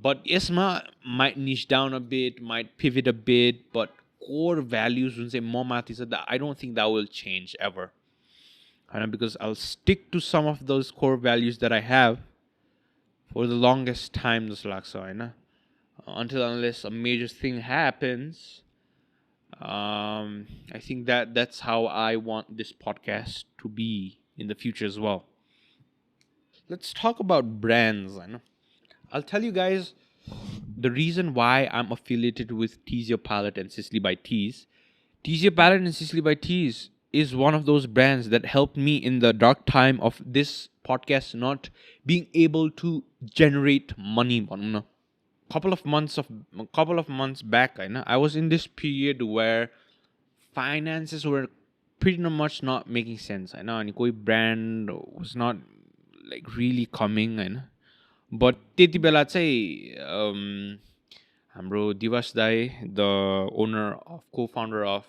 But Isma might niche down a bit, might pivot a bit, but core values, I don't think that will change ever. Because I'll stick to some of those core values that I have for the longest time, until unless a major thing happens. I think that's how I want this podcast to be in the future as well. Let's talk about brands. I'll tell you guys the reason why I'm affiliated with Tease Palate and Sicily by Tease. Tease Palate and Sicily by Tease is one of those brands that helped me in the dark time of this podcast not being able to generate money. Couple of months back, I was in this period where finances were pretty much not making sense. And koi brand was not like really coming. But त्यति बेला चाहिँ हाम्रो दिवस दाई, the co-founder of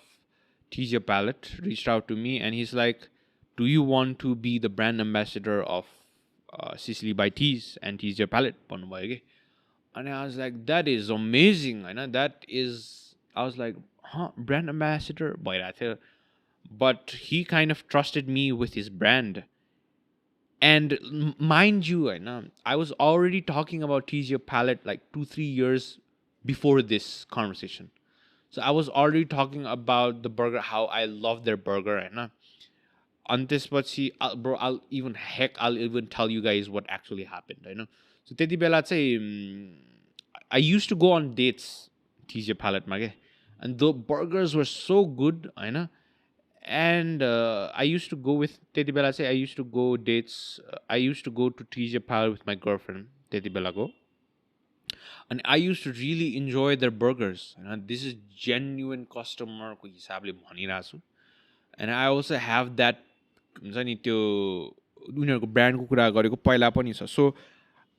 Tease Palate, reached out to me and he's like, do you want to be the brand ambassador of Sicily by Tease and Tease Your Palate भन्नुभयो कि अनि I was like that is amazing होइन that is I was like brand ambassador भइरहेको थियो but he kind of trusted me with his brand and mind you होइन I was already talking about Tease Your Palate like 2-3 years before this conversation. So I was already talking about the burger, how I love their burger होइन अनि त्यसपछि bro I'll even tell you guys what actually happened होइन so त्यति बेला चाहिँ I used to go on dates Tease Your Palate मा के and the burgers were so good होइन and I used to go with त्यति बेला चाहिँ I used to go dates I used to go to Tease Your Palate with my girlfriend त्यति बेलाको and I used to really enjoy their burgers and this is genuine customer को हिसाबले भनिरहेको छु and I also have that हुन्छ नि त्यो उनीहरूको ब्रान्डको कुरा गरेको पहिला पनि छ so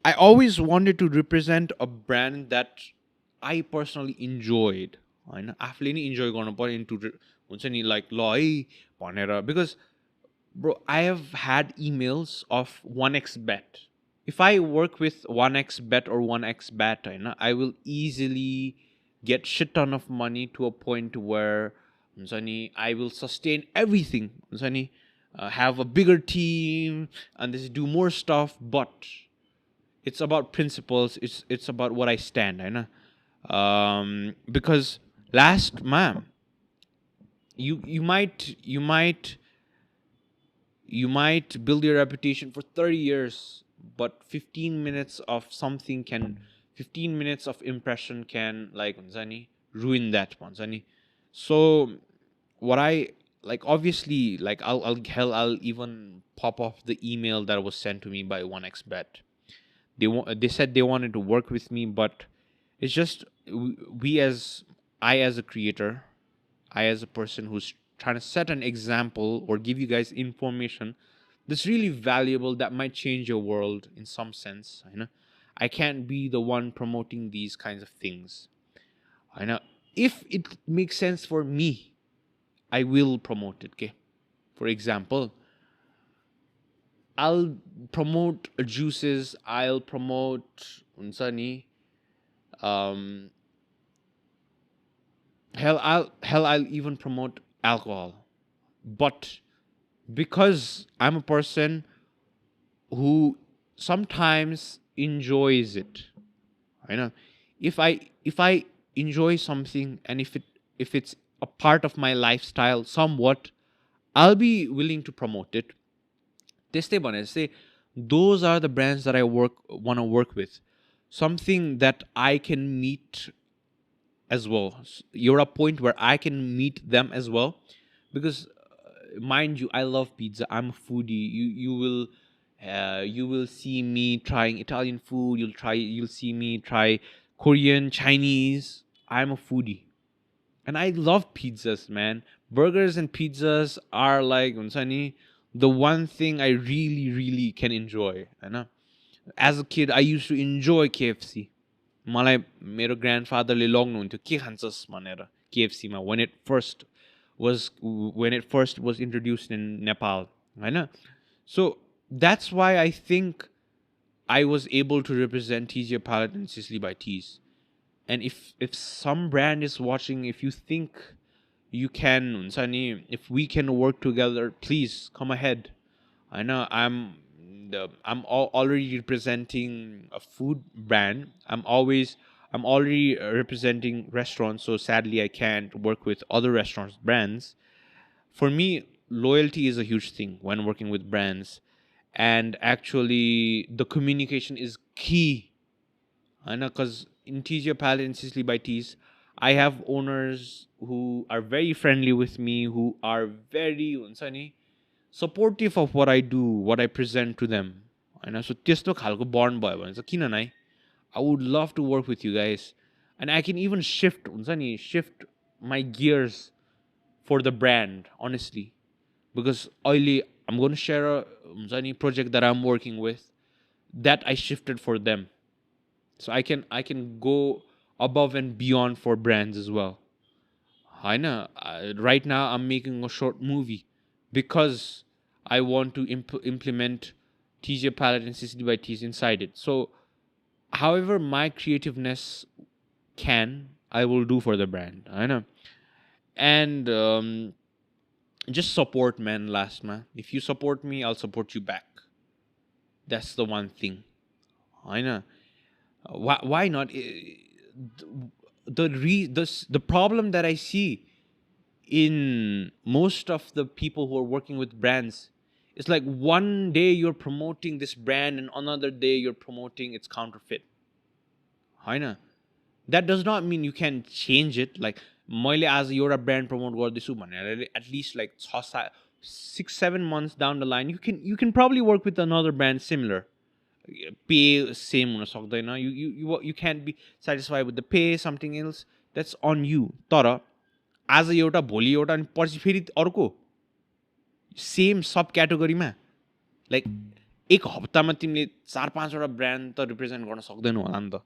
I always wanted to represent a brand that I personally enjoyed होइन आफूले नि इन्जोय गर्नु पर्यो इन्टु हुन्छ नि लाइक ल है भनेर because bro I have had emails of 1xbet if I work with 1xbet or 1xbet होइन I will easily get shit ton of money to a point where हुन्छ नि I will sustain everything हुन्छ नि have a bigger team and this do more stuff but it's about principles it's about what I stand होइन because last ma'am you might build your reputation for 30 years but 15 minutes of something can 15 minutes of impression can like हुन्छ नि ruin that भन्छ नि so what I like obviously like I'll even pop off the email that was sent to me by 1xbet they said they wanted to work with me but it's just I as a creator I as a person who's trying to set an example or give you guys information that's really valuable that might change your world in some sense I can't be the one promoting these kinds of things if it makes sense for me I will promote it okay for example I'll promote juices I'll promote हुन्छ नि I'll even promote alcohol but because I'm a person who sometimes enjoys it if I enjoy something and if it's a part of my lifestyle somewhat I'll be willing to promote it त्यस्तै भनेर चाहिँ those are the brands that I want to work with something that I can meet as well you're a point where I can meet them as well because mind you I love pizza I'm a foodie you will see me trying Italian food you'll see me try Korean Chinese I'm a foodie and I love pizzas man burgers and pizzas are like हुन्छ नि the one thing I really can enjoy होइन as a kid I used to enjoy KFC मलाई मेरो ग्रान्डफादरले लग्नुहुन्थ्यो के खान्छस् भनेर KFC मा when it first was introduced in Nepal होइन so that's why I think I was able to represent Tease Your Palate and Sicily by Tease and if some brand is watching if you think you can हुन्छ नि if we can work together please come ahead I know I'm already representing a food brand I'm already representing restaurants so sadly I can't work with other restaurants brands for me loyalty is a huge thing when working with brands and actually the communication is key I know because in Tease Your Palate and Sicily by Tease I have owners who are very friendly with me who are very हुन्छ नि supportive of what I do what I present to them होइन so त्यस्तो खालको bond भयो भने चाहिँ किन नै I would love to work with you guys and I can even shift हुन्छ नि shift my gears for the brand honestly because अहिले I'm going to share a हुन्छ नि project that I'm working with that I shifted for them so I can go above and beyond for brands as well होइन right now I'm making a short movie because I want to implement TJ Palate and Sicily by Tease inside it. So however my creativeness can, I will do for the brand. I know. And just support, man. Last man, if you support me, I'll support you back. That's the one thing. I know. Why not? The problem that I see in most of the people who are working with brands, it's like one day you're promoting this brand and another day you're promoting its counterfeit. I know. That does not mean you can change it. Like मैले आज एउटा brand promote गर्दैछु भनेर at least like 6-7 months down the line you can probably work with another brand similar. Pay same हुन सक्दैन. You can't be satisfied with the pay, something else. That's on you. तर आज एउटा भोलि एउटा अनि पछि फेरि अर्को सेम सब क्याटेगोरीमा लाइक एक हप्तामा तिमीले 4-5 वटा ब्रान्ड त रिप्रेजेन्ट गर्न सक्दैनौ होला नि त.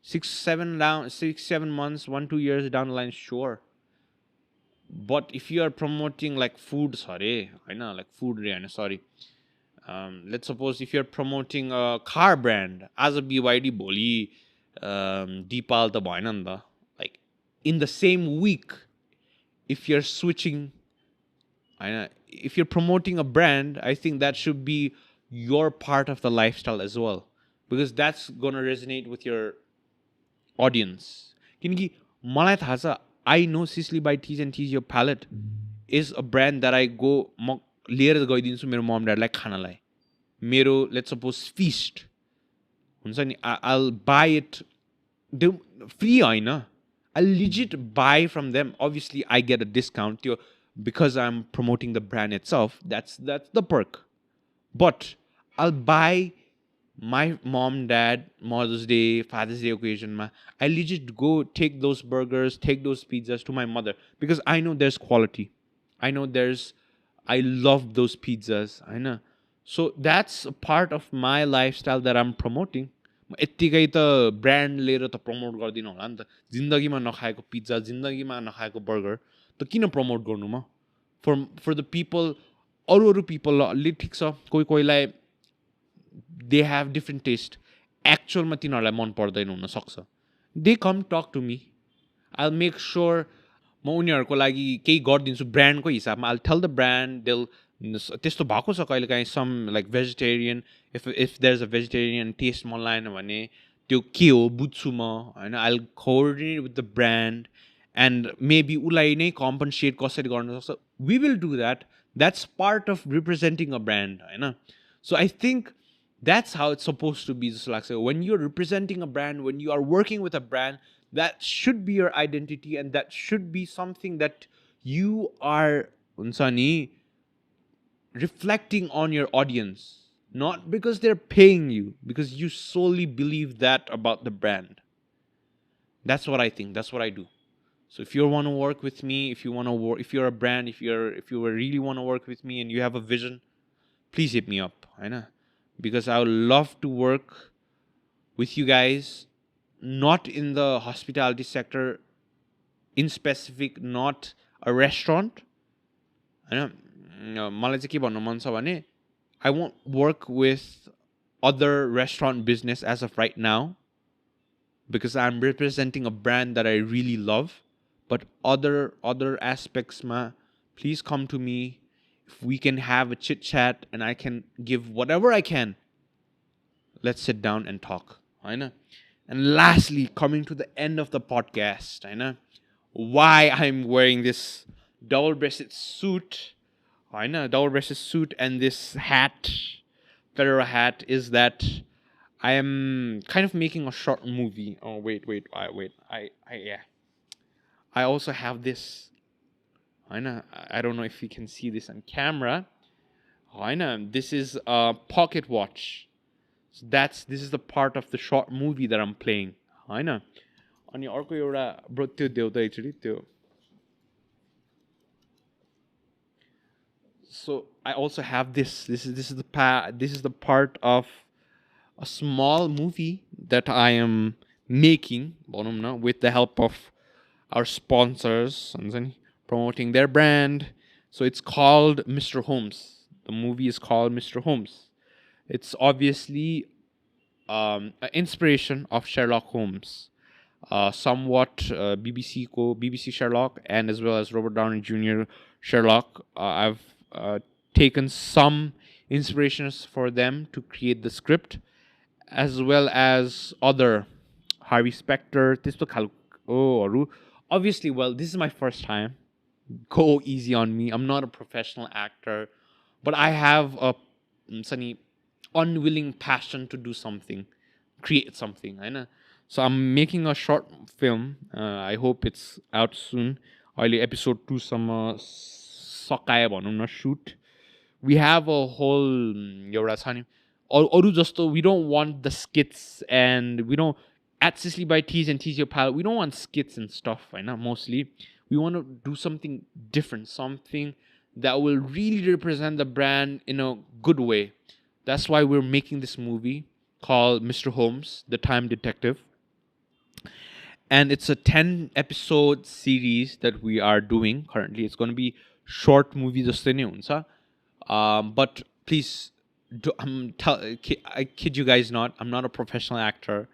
6-7 months, 1-2 years down the line, sure. But if you are promoting like food, let's suppose if you're promoting a car brand as a BYD boli, Deepal ta bhaina ni ta. Like in the same week, if you're switching, if you're promoting a brand, I think that should be your part of the lifestyle as well, because that's gonna resonate with your audience. किनकि मलाई थाहा छ, I know Sicily by Tease and Tease Your Palate is a brand that I go म लिएर गइदिन्छु मेरो मम ड्याडलाई खानालाई. मेरो let's suppose feast हुन्छ नि, I'll buy it free Hahn, I'll legit buy from them. Obviously I get a discount त्यो because I'm promoting the brand itself. That's the perk. But I'll buy my mom, dad, Mother's Day, Father's Day occasion, I legit go take those burgers, take those pizzas to my mother because I know there's quality. I love those pizzas. I know. So that's a part of my lifestyle that I'm promoting. यत्तिकै त brand लिएर त promote गर्दिन होला नि त. जिन्दगीमा नखाएको pizza, जिन्दगीमा नखाएको बर्गर त किन प्रमोट गर्नु म? For the people, अरू पिपलले ठिक छ, कोहीलाई they have different taste. Actualमा तिनीहरूलाई मन पर्दैन हुन सक्छ. They come talk to me. I'll make sure म उनीहरूको लागि केही गरिदिन्छु ब्रान्डको हिसाबमा. I'll tell the brand, they'll त्यस्तो भएको छ कहिलेकाहीँ some like vegetarian, if there's a vegetarian taste मन लागेन भने त्यो के हो बुझ्छु म हैन. I'll coordinate with the brand and maybe उसलाई नै compensate कसरी गर्न सक्छ. We will do that. That's part of representing a brand Hahn. So I think that's how it's supposed to be. Just like so, when you're representing a brand, when you are working with a brand, that should be your identity, and that should be something that you are reflecting on your audience. Not because they're paying you, because you solely believe that about the brand. That's what I think. That's what I do. So if you want to work with me, if you're a brand, if you really want to work with me and you have a vision, please hit me up. I know. Because I would love to work with you guys, not in the hospitality sector, in specific, not a restaurant. I know, मलाई चाहिँ के भन्नु मन छ भने, I won't work with other restaurant business as of right now, because I'm representing a brand that I really love. But other aspects, please come to me. If we can have a chit chat and I can give whatever I can, let's sit down and talk. I know. And lastly, coming to the end of the podcast, I know why I'm wearing this double-breasted suit. I know, double-breasted suit and this hat, fedora hat, is that I am kind of making a short movie. Oh wait. I also have this. I know. I don't know if you can see this on camera. I know. This is a pocket watch. So this is the part of the short movie that I'm playing. I know. Ani arko एउटा bro त्यो देऊ त actually त्यो. So I also have this. This is the part of a small movie that I am making with the help of our sponsors, promoting their brand. So it's called Mr. Holmes. The movie is called Mr. Holmes. It's obviously an inspiration of Sherlock Holmes, somewhat BBC Sherlock, and as well as Robert Downey Jr. Sherlock. I've taken some inspirations for them to create the script, as well as other Harvey Specter. Obviously, well, this is my first time. Go easy on me. I'm not a professional actor, but I have a sunny unwilling passion to do something, create something. I know. So I'm making a short film. I hope it's out soon. Early episode 2 some सकाए भनौँ न shoot. We have a whole एउटा छ नि अरू जस्तो we don't want the skits, and we don't at Sicily by Tease and Tease Your Palate, we don't want skits and stuff right now. Mostly we want to do something different, something that will really represent the brand in a good way. That's why we're making this movie called Mr. Holmes, the Time Detective. And it's a 10 episode series that we are doing currently. It's going to be short movie जस्तै नै हुन्छ. But please, I kid you guys not, I'm not a professional actor,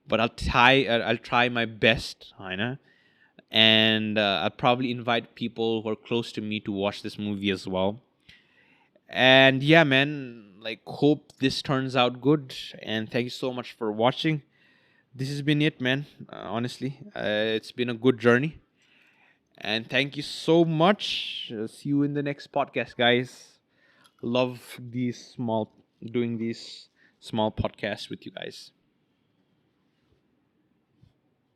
but I'll try my best, I know. And I'll probably invite people who are close to me to watch this movie as well. And yeah, man, like, hope this turns out good. And thank you so much for watching. This has been it, man. Honestly, it's been a good journey. And thank you so much. See you in the next podcast, guys. Love doing these small podcasts with you guys.